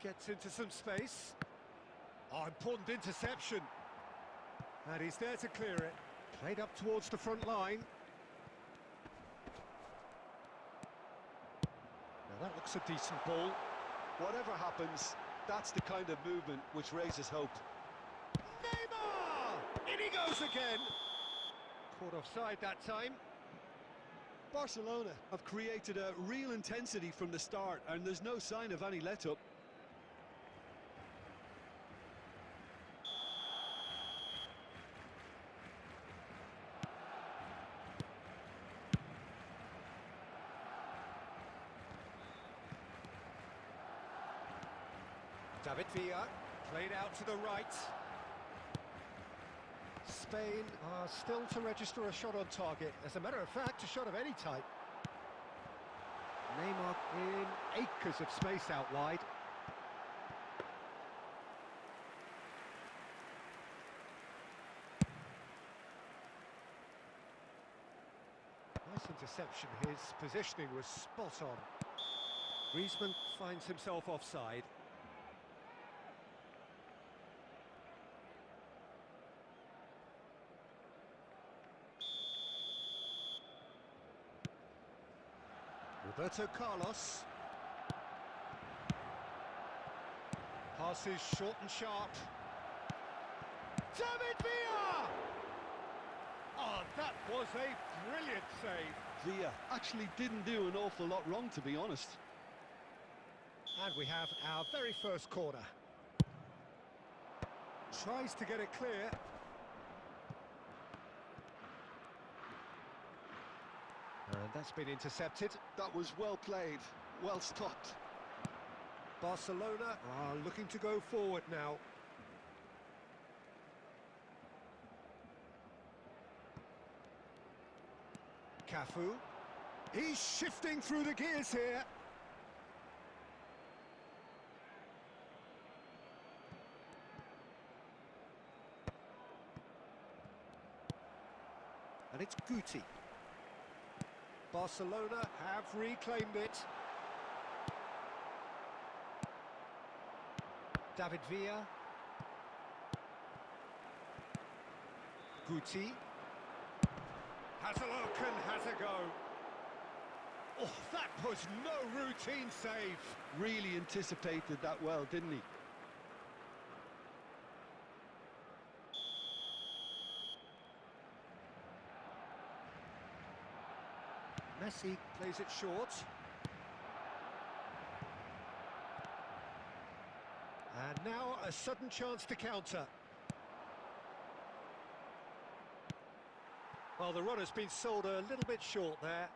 Gets into some space. Oh, important interception. And he's there to clear it. Played up towards the front line. Now that looks a decent ball. Whatever happens, that's the kind of movement which raises hope. Neymar! In he goes again. Caught offside that time. Barcelona have created a real intensity from the start, and there's no sign of any let-up. David Villa, played out to the right. Spain are still to register a shot on target. As a matter of fact, a shot of any type. Neymar in acres of space out wide. Nice interception. His positioning was spot on. Griezmann finds himself offside. Roberto Carlos. Passes short and sharp. David Villa! Oh, that was a brilliant save. Villa actually didn't do an awful lot wrong, to be honest. And we have our very first corner. Tries to get it clear. And that's been intercepted. That was well played, well stopped. Barcelona are looking to go forward now. Cafu. He's shifting through the gears here. And it's Guti. Barcelona have reclaimed it. David Villa. Guti. Has a look and has a go. Oh, that was no routine save. Really anticipated that well, didn't he? Messi plays it short. And now a sudden chance to counter. Well, the run has been sold a little bit short there.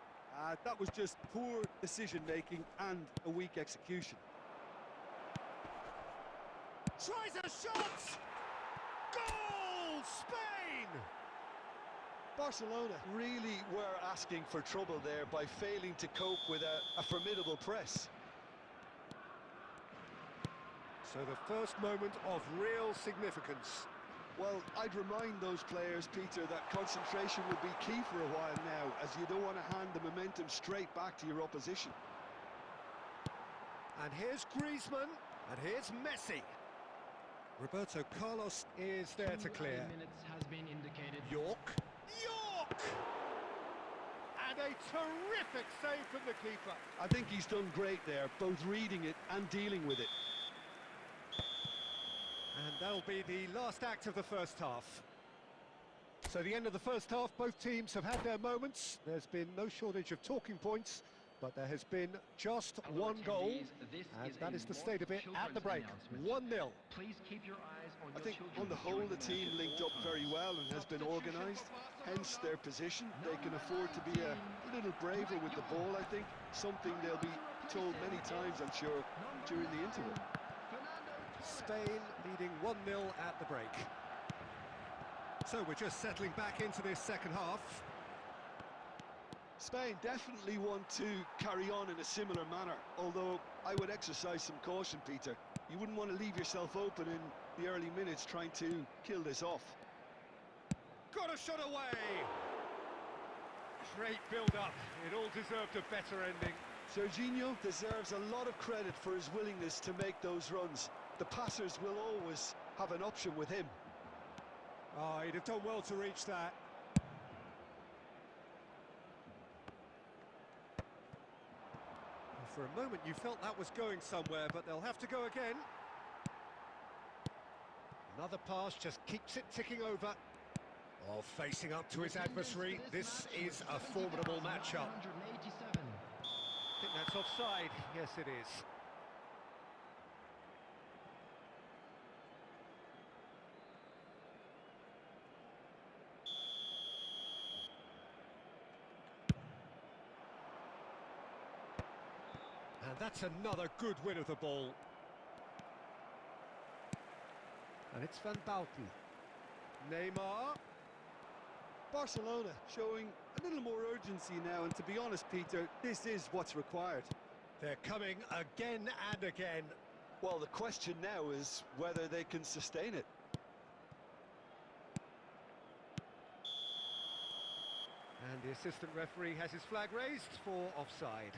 That was just poor decision-making and a weak execution. Tries a shot! Goal! Spain! Barcelona really were asking for trouble there by failing to cope with a formidable press. So the first moment of real significance. Well, I'd remind those players, Peter, that concentration will be key for a while now, as you don't want to hand the momentum straight back to your opposition. And here's Griezmann, and here's Messi. Roberto Carlos is there to clear. 2 minutes has been indicated. York. And a terrific save from the keeper. I think he's done great there, both reading it and dealing with it. And that'll be the last act of the first half. So the end of the first half, both teams have had their moments. There's been no shortage of talking points, but there has been just one goal, and that is the state of it at the break. 1-0. Please keep your eyes on I your think children on the whole during the match team at linked all up very times. well and has been Substitution organised, for hence Barcelona. their position. They can Number afford to be a 19, little braver with the ball, I think. Something Coming they'll on be to replace told him many times, is I'm sure, number during the 9, interval. Fernando Torres. Spain leading 1-0 at the break. So we're just settling back into this second half. Spain definitely want to carry on in a similar manner, although I would exercise some caution, Peter. You wouldn't want to leave yourself open in the early minutes trying to kill this off. Got a shot away! Great build-up. It all deserved a better ending. Serginho deserves a lot of credit for his willingness to make those runs. The passers will always have an option with him. Oh, he'd have done well to reach that. For a moment you felt that was going somewhere, but they'll have to go again. Another pass just keeps it ticking over. Oh, facing up to his adversary. This is a formidable matchup. I think that's offside. Yes, it is. And that's another good win of the ball. And it's Van Bouten. Neymar. Barcelona showing a little more urgency now, and to be honest, Peter, this is what's required. They're coming again and again. Well, the question now is whether they can sustain it. And the assistant referee has his flag raised for offside.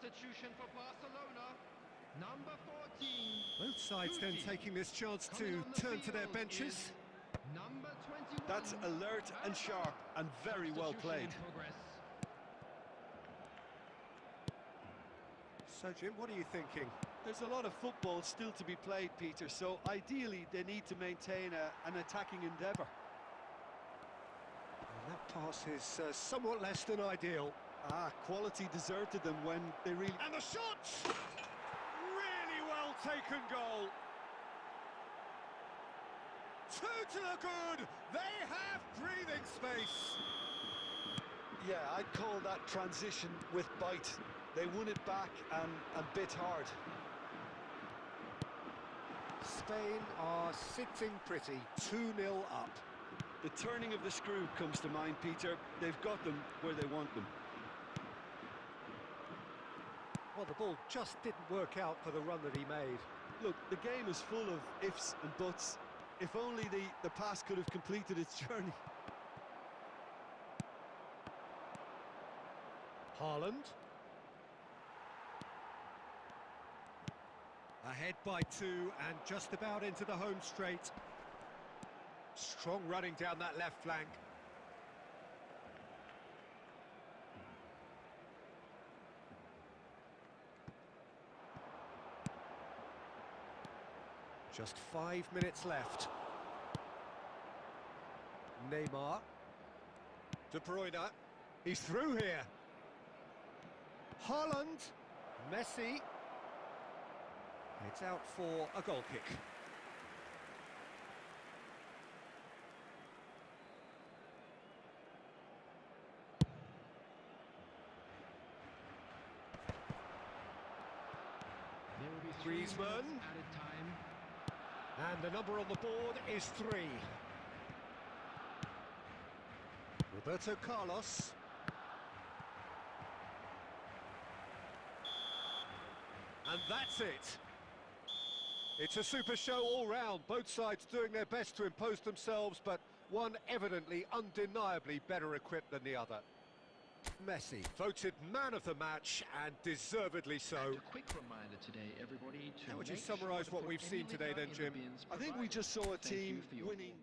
Substitution for Barcelona, number 14. Both sides then taking this chance to turn to their benches. Number 21. That's alert and sharp and very well played. So, Jim, what are you thinking? There's a lot of football still to be played, Peter, so ideally they need to maintain an attacking endeavour. And that pass is somewhat less than ideal. Quality deserted them when they really... And the shot! Really well taken goal. Two to the good. They have breathing space. Yeah, I'd call that transition with bite. They won it back and bit hard. Spain are sitting pretty, 2-0 up. The turning of the screw comes to mind, Peter. They've got them where they want them. Well, the ball just didn't work out for the run that he made. Look, the game is full of ifs and buts. If only the pass could have completed its journey. Haaland. Ahead by 2 and just about into the home straight. Strong running down that left flank. Just 5 minutes left. Neymar. De Bruyne. He's through here. Haaland. Messi. It's out for a goal kick. There will be 3 minutes Griezmann. added time. And the number on the board is 3. Roberto Carlos. And that's it. It's a super show all round. Both sides doing their best to impose themselves, but one evidently, undeniably better equipped than the other. Messi, voted man of the match, and deservedly so. And a quick reminder today, everybody, to How would you make summarise sure to what put we've any seen today liquor then, in the Jim? bins I think we provided. just saw a Thank you team for your winning.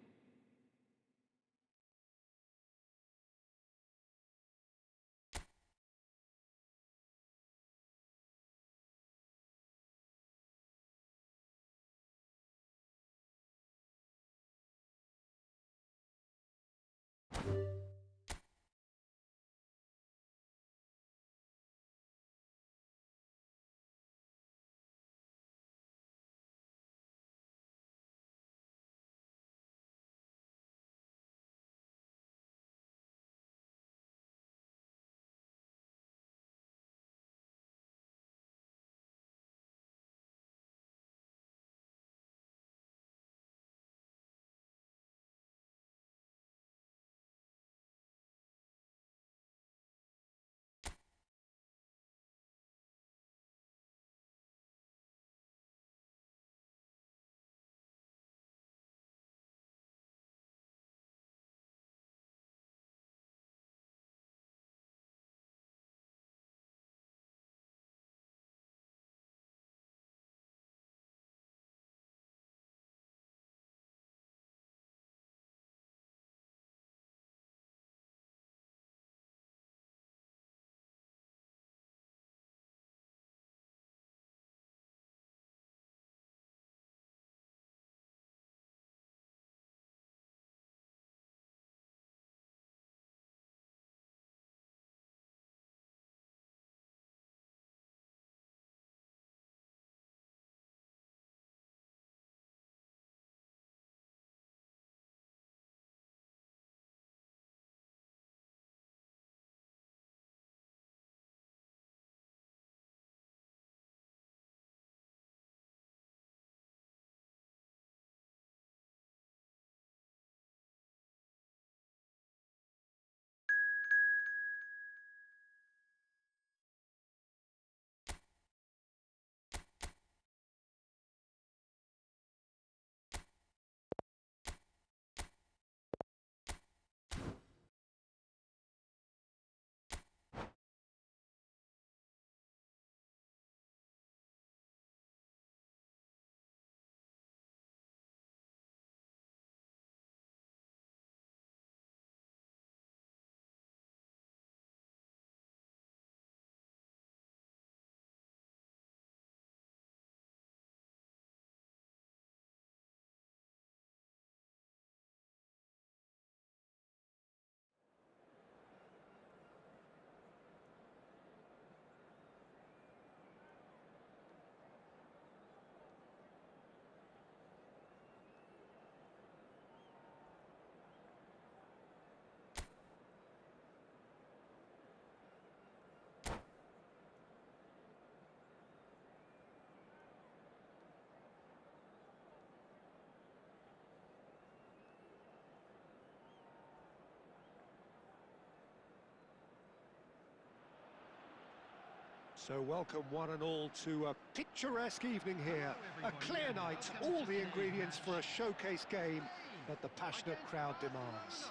So welcome one and all to a picturesque evening here. A clear night, all the ingredients for a showcase game that the passionate crowd demands.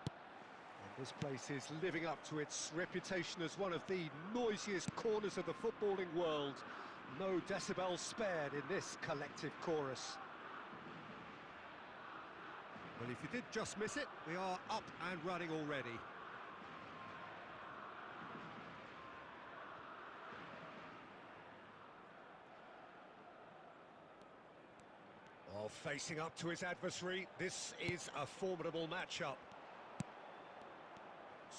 And this place is living up to its reputation as one of the noisiest corners of the footballing world. No decibels spared in this collective chorus. Well, if you did just miss it, we are up and running already. Oh, facing up to his adversary, this is a formidable matchup.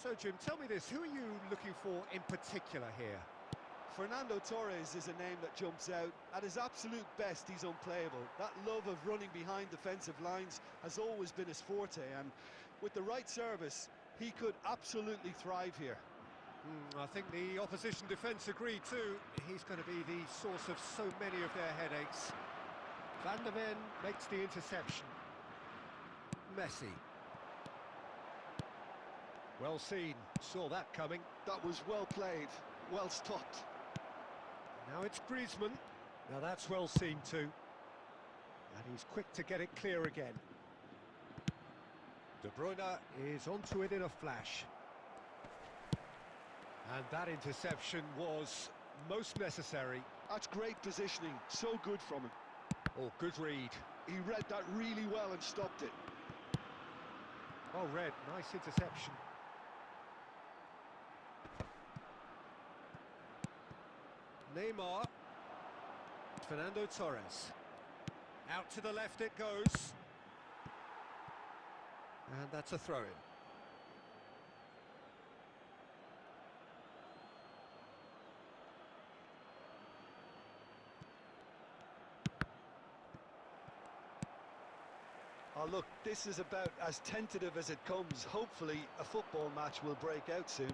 So, Jim, tell me this, who are you looking for in particular here? Fernando Torres is a name that jumps out. At his absolute best, he's unplayable. That love of running behind defensive lines has always been his forte, and with the right service, he could absolutely thrive here. I think the opposition defence agree too. He's going to be the source of so many of their headaches. Van der Ven makes the interception. Messi. Well seen, saw that coming. That was well played, well stopped. Now it's Griezmann. Now that's well seen too. And he's quick to get it clear again. De Bruyne is onto it in a flash. And that interception was most necessary. That's great positioning, so good from him. Oh, good read. He read that really well and stopped it. Well read, nice interception. Neymar. Fernando Torres. Out to the left it goes. And that's a throw-in. Oh, look, this is about as tentative as it comes. Hopefully, a football match will break out soon.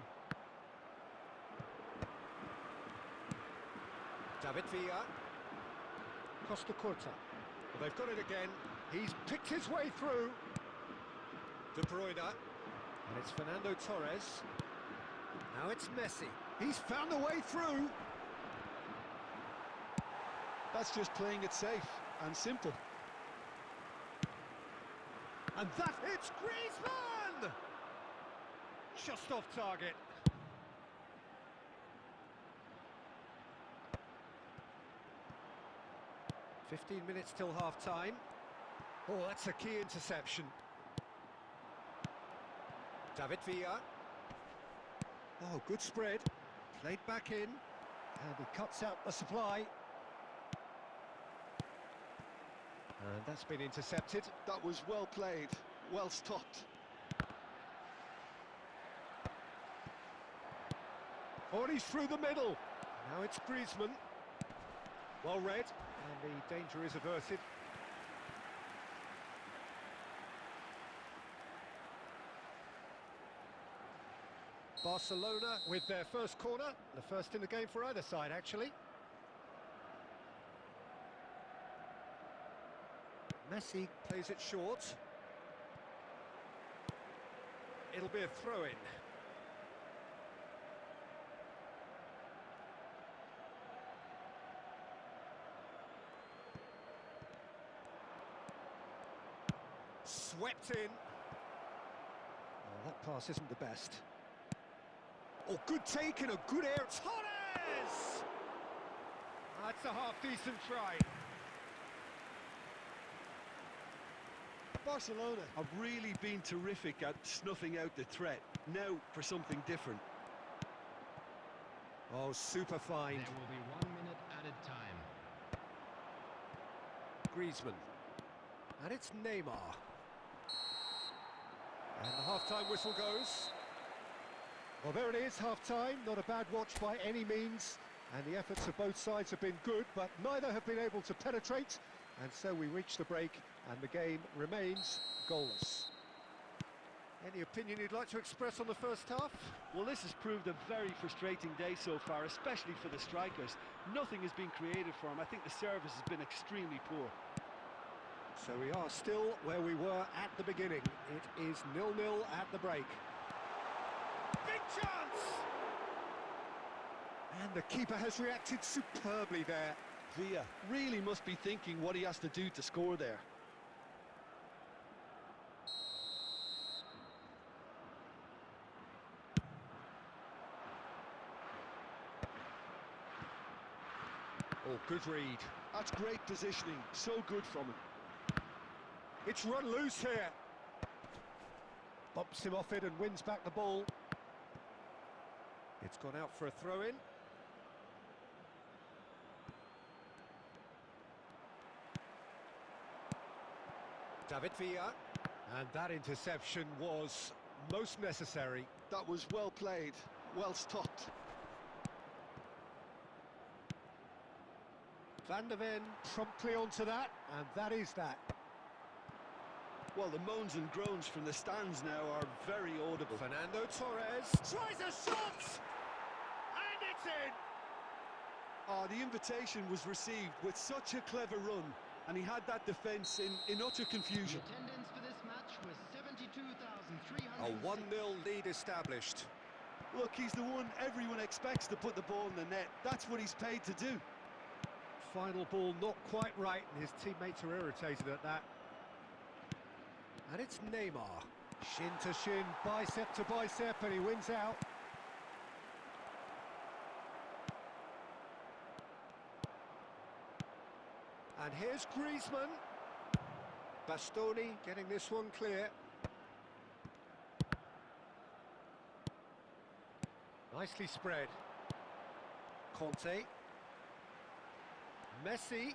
David Villa. Costa Curta. Well, they've got it again. He's picked his way through. De Bruyne. And it's Fernando Torres. Now it's Messi. He's found a way through. That's just playing it safe and simple. And that hits Griezmann! Just off target. "15 minutes till half-time. Oh, that's a key interception. David Villa. Oh, good spread. Played back in. And he cuts out the supply. And that's been intercepted. That was well played, well stopped. Oh, and he's through the middle. Now it's Griezmann. Well read, and the danger is averted. Barcelona with their first corner, the first in the game for either side, actually. Messi plays it short. It'll be a throw-in. Swept in. Oh, that pass isn't the best. Oh, good take and a good air. Torres! That's a half-decent try. Barcelona have really been terrific at snuffing out the threat. Now for something different. Oh, super fine. There will be 1 minute added time. Griezmann. And it's Neymar. And the half-time whistle goes. Well, there it is, half-time. Not a bad watch by any means. And the efforts of both sides have been good, but neither have been able to penetrate. And so we reach the break, and the game remains goalless. Any opinion you'd like to express on the first half? Well, this has proved a very frustrating day so far, especially for the strikers. Nothing has been created for them. I think the service has been extremely poor. So we are still where we were at the beginning. It is 0-0 at the break. Big chance! And the keeper has reacted superbly there. Villa really must be thinking what he has to do to score there. Oh, good read. That's great positioning, so good from him. It's run loose here. Bumps him off it and wins back the ball. It's gone out for a throw-in. David Villa. And that interception was most necessary. That was well played, well stopped. Van der Ven promptly onto that, and that is that. Well, the moans and groans from the stands now are very audible. Fernando Torres tries a shot! And it's in! Oh, the invitation was received with such a clever run, and he had that defence in utter confusion. The attendance for this match was 72,300. A 1-0 lead established. Look, he's the one everyone expects to put the ball in the net. That's what he's paid to do. Final ball not quite right, and his teammates are irritated at that. And it's Neymar. Shin to shin, bicep to bicep, and he wins out. And here's Griezmann. Bastoni getting this one clear. Nicely spread. Conte. Messi.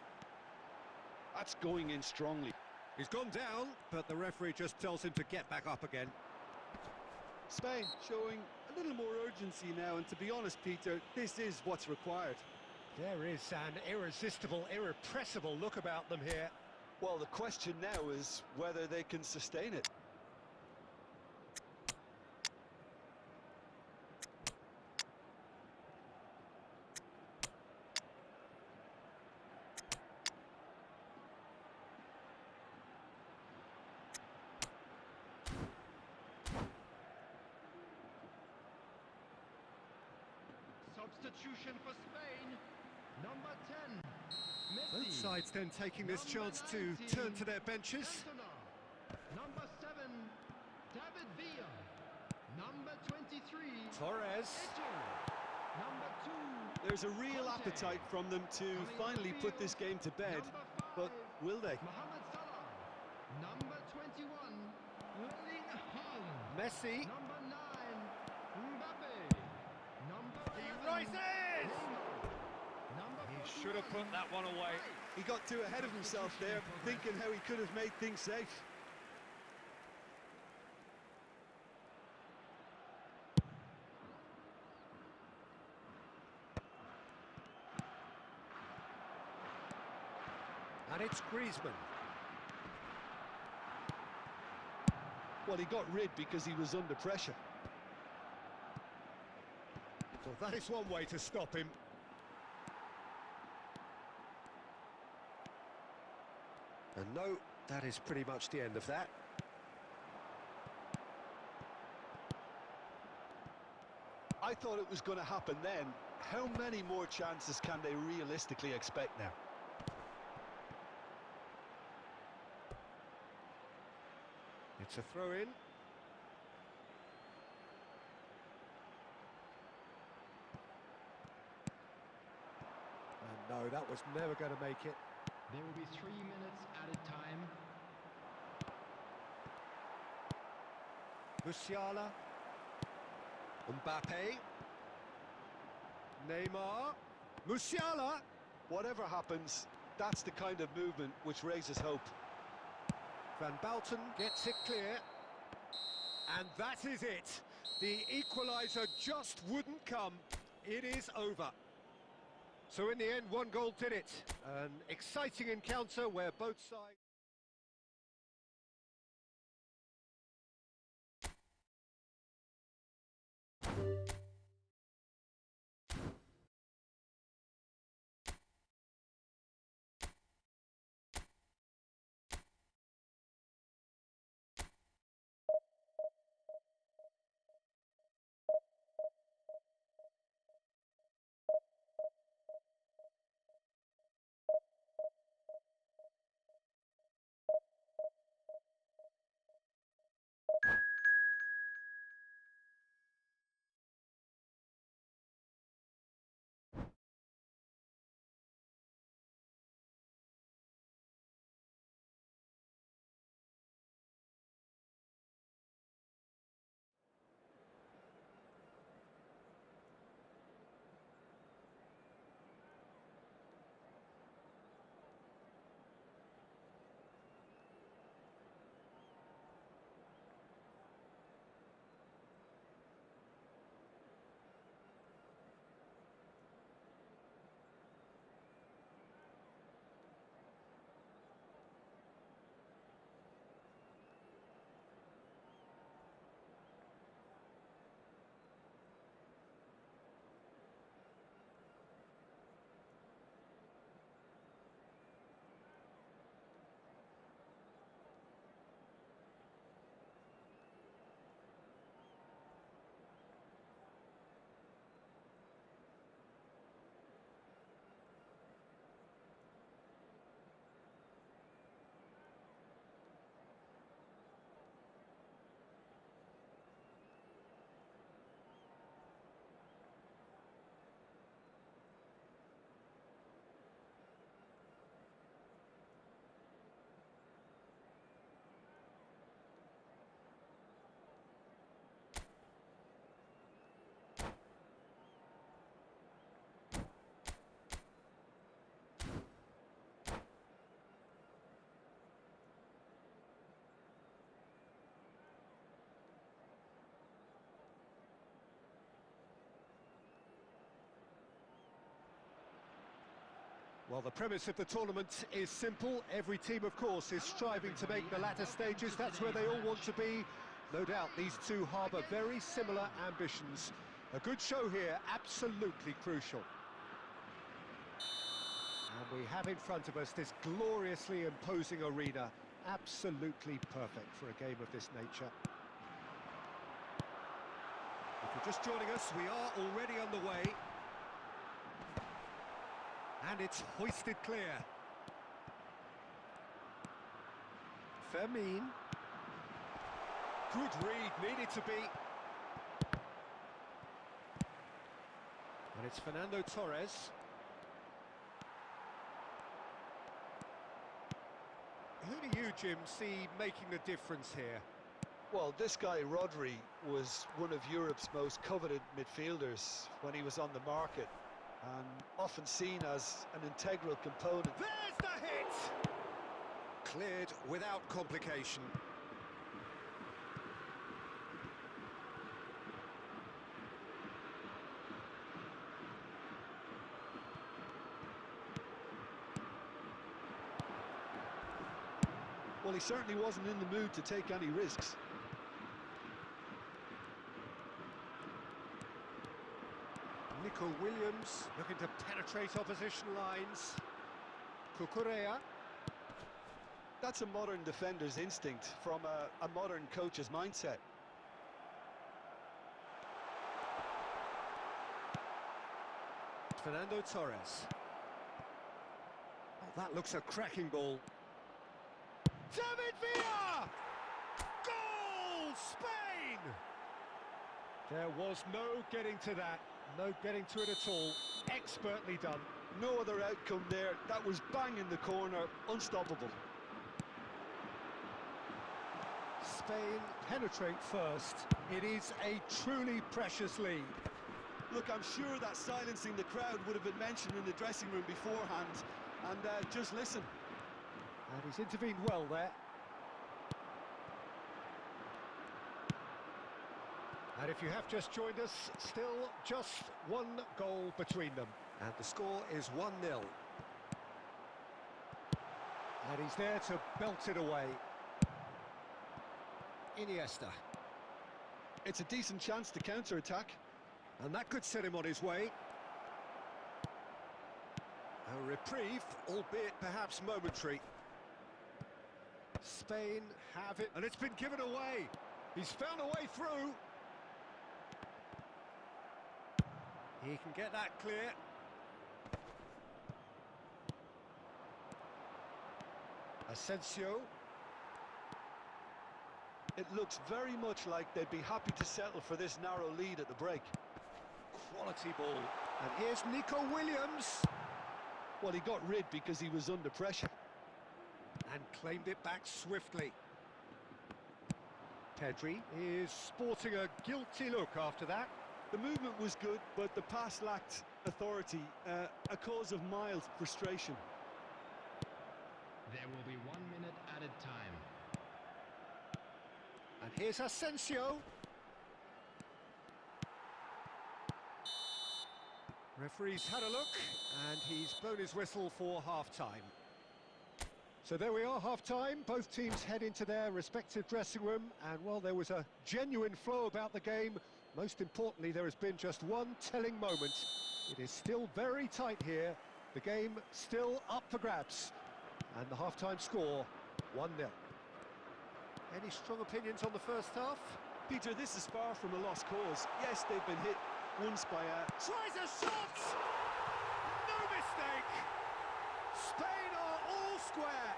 That's going in strongly. He's gone down, but the referee just tells him to get back up again. Spain showing a little more urgency now, and to be honest, Peter, this is what's required. There is an irresistible, irrepressible look about them here. Well, the question now is whether they can sustain it. Substitution for Spain, number 10, Messi. Both sides then taking this chance to turn to their benches. Cantona. Number 7, David Villa. Number 23, Torres. Eto'o. Number 2, There's a real Conte. appetite from them to Coming finally on the put this field, game to bed, number 5, but will they? Mohamed Salah. Number 21, Erling Haaland. Messi. Number 9, Mbappe. Number 11, He rises! Neymar. Number He 41, should have put that one away. He got too ahead of himself there, thinking how he could have made things safe. And it's Griezmann. Well, he got rid because he was under pressure. Well, that is one way to stop him. And no, that is pretty much the end of that. I thought it was going to happen then. How many more chances can they realistically expect now? It's a throw-in. And no, that was never going to make it. There will be 3 minutes added time. Musiala. Mbappe. Neymar. Musiala. Whatever happens, that's the kind of movement which raises hope. Van Bouten gets it clear. And that is it. The equaliser just wouldn't come. It is over. So in the end, one goal did it. An exciting encounter where both sides... Well, the premise of the tournament is simple. Every team, of course, is striving to make the latter stages. That's where they all want to be. No doubt these two harbour very similar ambitions. A good show here, absolutely crucial. And we have in front of us this gloriously imposing arena. Absolutely perfect for a game of this nature. If you're just joining us, we are already on the way. And it's hoisted clear. Fermin. Good read, needed to be. And it's Fernando Torres. Who do you, Jim, see making the difference here? Well, this guy, Rodri, was one of Europe's most coveted midfielders when he was on the market, and often seen as an integral component. There's the hit! Cleared without complication. Well, he certainly wasn't in the mood to take any risks. Nico Williams looking to penetrate opposition lines. Cucurella. That's a modern defender's instinct from a modern coach's mindset. Fernando Torres. Oh, that looks a cracking ball. David Villa! Goal! Spain! There was no getting to that. No getting to it at all. Expertly done. No other outcome there. That was bang in the corner. Unstoppable. Spain penetrate first. It is a truly precious lead. Look, I'm sure that silencing the crowd would have been mentioned in the dressing room beforehand. And just listen. And he's intervened well there. And if you have just joined us, still just one goal between them. And the score is 1-0. And he's there to belt it away. Iniesta. It's a decent chance to counter-attack. And that could set him on his way. A reprieve, albeit perhaps momentary. Spain have it, and it's been given away. He's found a way through. He can get that clear. Asensio. It looks very much like they'd be happy to settle for this narrow lead at the break. Quality ball. And here's Nico Williams. Well, he got rid because he was under pressure. And claimed it back swiftly. Pedri is sporting a guilty look after that. The movement was good, but the pass lacked authority, a cause of mild frustration. There will be 1 minute added time. And here's Asensio. Referee's had a look, and he's blown his whistle for half-time. So there we are, half-time. Both teams head into their respective dressing room, and while there was a genuine flow about the game, most importantly, there has been just one telling moment. It is still very tight here. The game still up for grabs. And the half-time score, 1-0. Any strong opinions on the first half? Peter, this is far from a lost cause. Yes, they've been hit once by a... Tries a shot! No mistake! Spain are all square!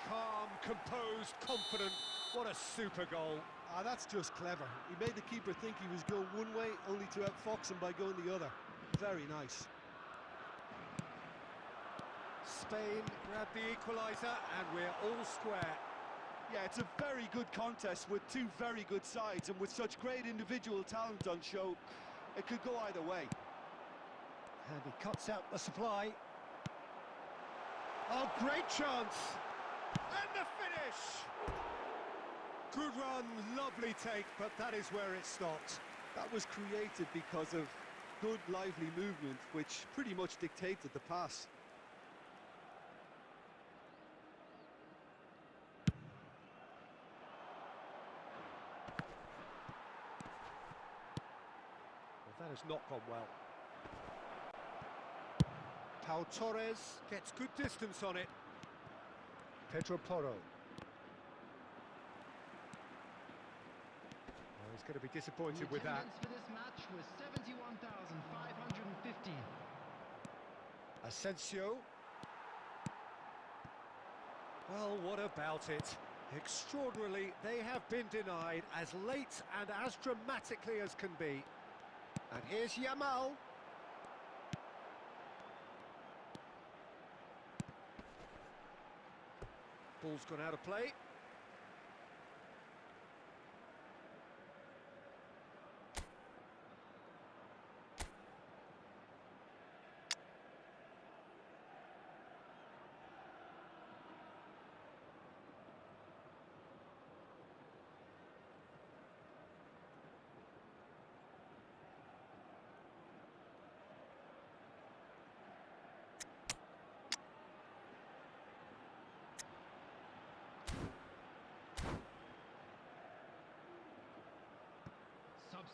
Calm, composed, confident. What a super goal. Ah, that's just clever. He made the keeper think he was going one way, only to outfox him by going the other. Very nice. Spain grab the equaliser, and we're all square. Yeah, it's a very good contest with two very good sides, and with such great individual talent on show, it could go either way. And he cuts out the supply. Oh, great chance! And the finish! Good run, lovely take, but that is where it stopped. That was created because of good, lively movement, which pretty much dictated the pass. Well, that has not gone well. Pau Torres gets good distance on it. Pedro Porro. Oh, he's going to be disappointed with that. The attendance for this match was 71,550. Asensio. Well, what about it? Extraordinarily, they have been denied as late and as dramatically as can be. And here's Yamal. Ball's gone out of play.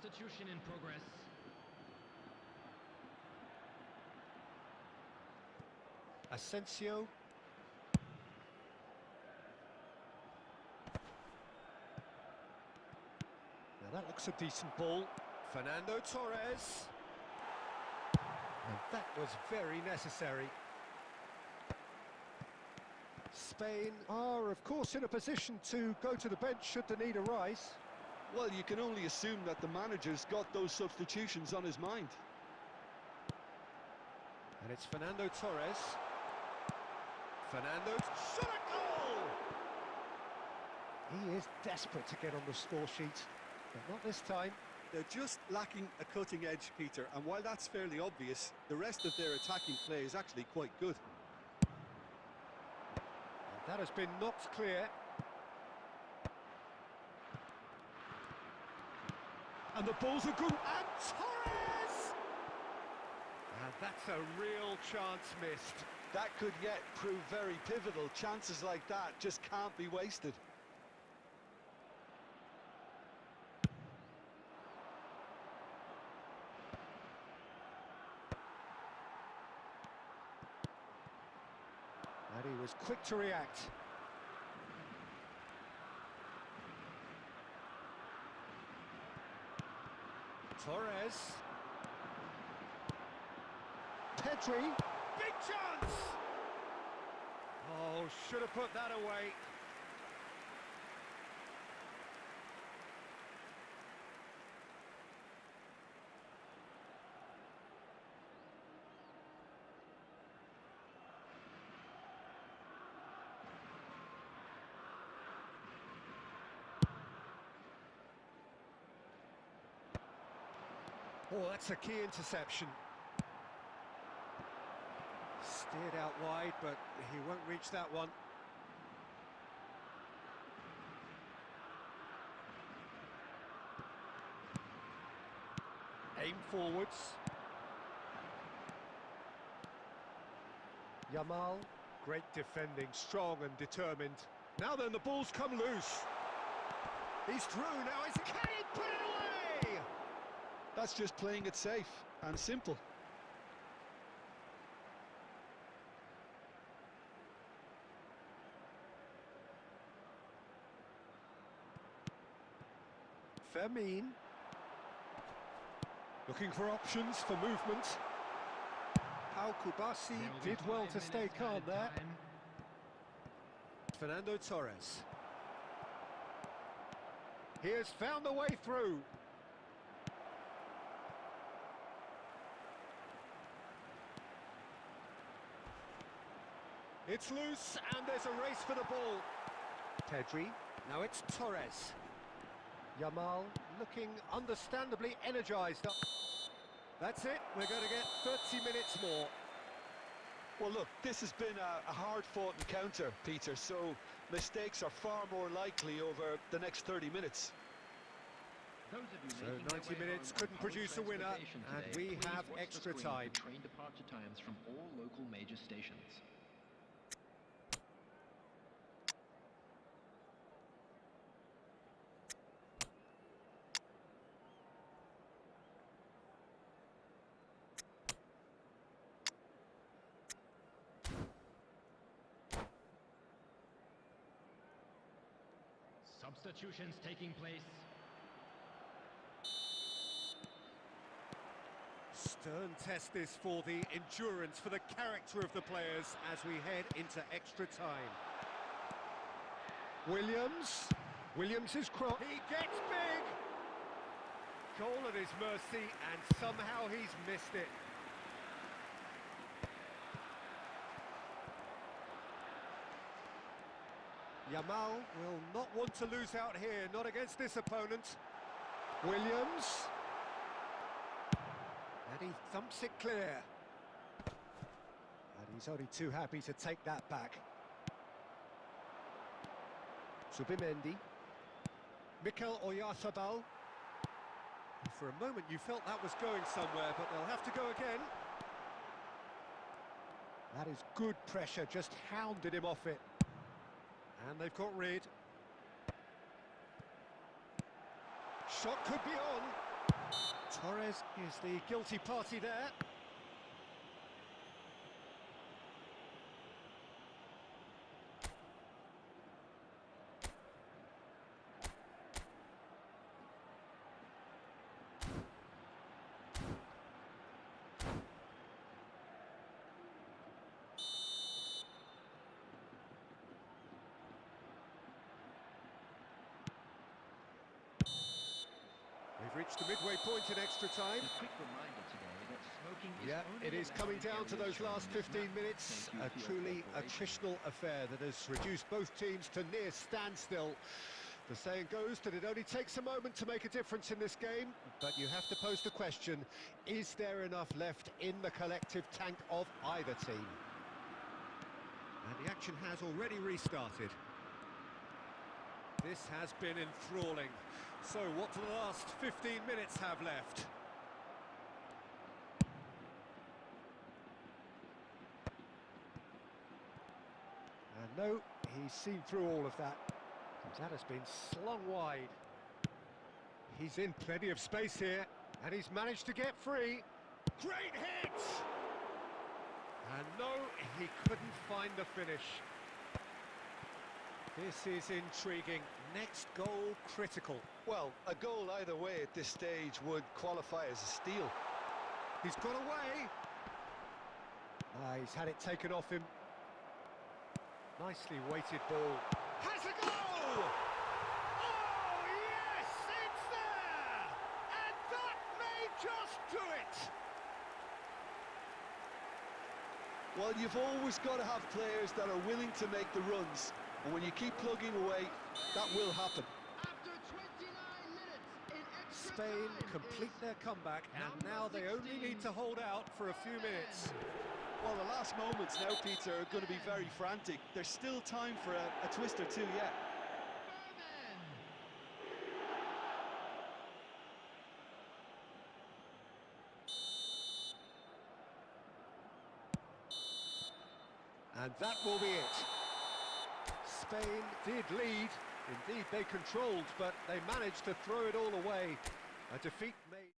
Substitution in progress. Asensio. Now that looks a decent ball. Fernando Torres. And that was very necessary. Spain are, of course, in a position to go to the bench should the need arise. Well, you can only assume that the manager's got those substitutions on his mind. And it's Fernando Torres. Fernando, shot a goal! He is desperate to get on the score sheet, but not this time. They're just lacking a cutting edge, Peter, and while that's fairly obvious, the rest of their attacking play is actually quite good. And that has been knocked clear. And the ball's a good... And Torres! And that's a real chance missed. That could yet prove very pivotal. Chances like that just can't be wasted. And he was quick to react. Torres. Pedri. Big chance! Oh, should have put that away. Oh, that's a key interception. Steered out wide, but he won't reach that one. Aim forwards. Yamal, great defending, strong and determined. Now then, the ball's come loose. He's through now. Can he put it away? That's just playing it safe and simple. Fermin. Looking for options for movement. Pau Kubasi did well to stay calm there. Fernando Torres. He has found a way through. It's loose and there's a race for the ball. Pedri, now it's Torres. Yamal looking understandably energised. That's it, we're going to get 30 minutes more. Well, look, this has been a hard-fought encounter, Peter, so mistakes are far more likely over the next 30 minutes. Those of you So making their 90 way minutes home couldn't on public produce a winner, transportation and today, we please have watch the extra screen time. for train departure times from all local major stations. Substitutions taking place. Stern test this for the endurance, for the character of the players as we head into extra time. Williams is cross. He gets big! Goal at his mercy, and somehow he's missed it. Yamal will not want to lose out here, not against this opponent. Williams. And he thumps it clear. And he's only too happy to take that back. Subimendi. Mikel Oyarzabal. For a moment you felt that was going somewhere, but they'll have to go again. That is good pressure, just hounded him off it. And they've got rid. Shot could be on. Torres is the guilty party there. We've reached the midway point in extra time. A quick reminder today that smoking is Yeah, only it is allowed coming in down to areas those shown last on this 15 map. minutes. Thank you A for your truly cooperation. attritional affair that has reduced both teams to near standstill. The saying goes that it only takes a moment to make a difference in this game, but you have to pose the question, is there enough left in the collective tank of either team? And the action has already restarted. This has been enthralling. So what do the last 15 minutes have left? And no, he's seen through all of that. That has been slung wide. He's in plenty of space here, and he's managed to get free. Great hit! And no, he couldn't find the finish. This is intriguing. Next goal critical. Well, a goal either way at this stage would qualify as a steal. He's got away. He's had it taken off him. Nicely weighted ball. Has a goal! Oh, yes, it's there! And that may just do it! Well, you've always got to have players that are willing to make the runs. And when you keep plugging away, that will happen. After 29 minutes in extra Spain time complete is their comeback, and now they only need to hold out for a few minutes. Well, the last moments now, Peter, are going to be very frantic. There's still time for a twist or two yet. And that will be it. Spain did lead. Indeed, they controlled, but they managed to throw it all away. A defeat made...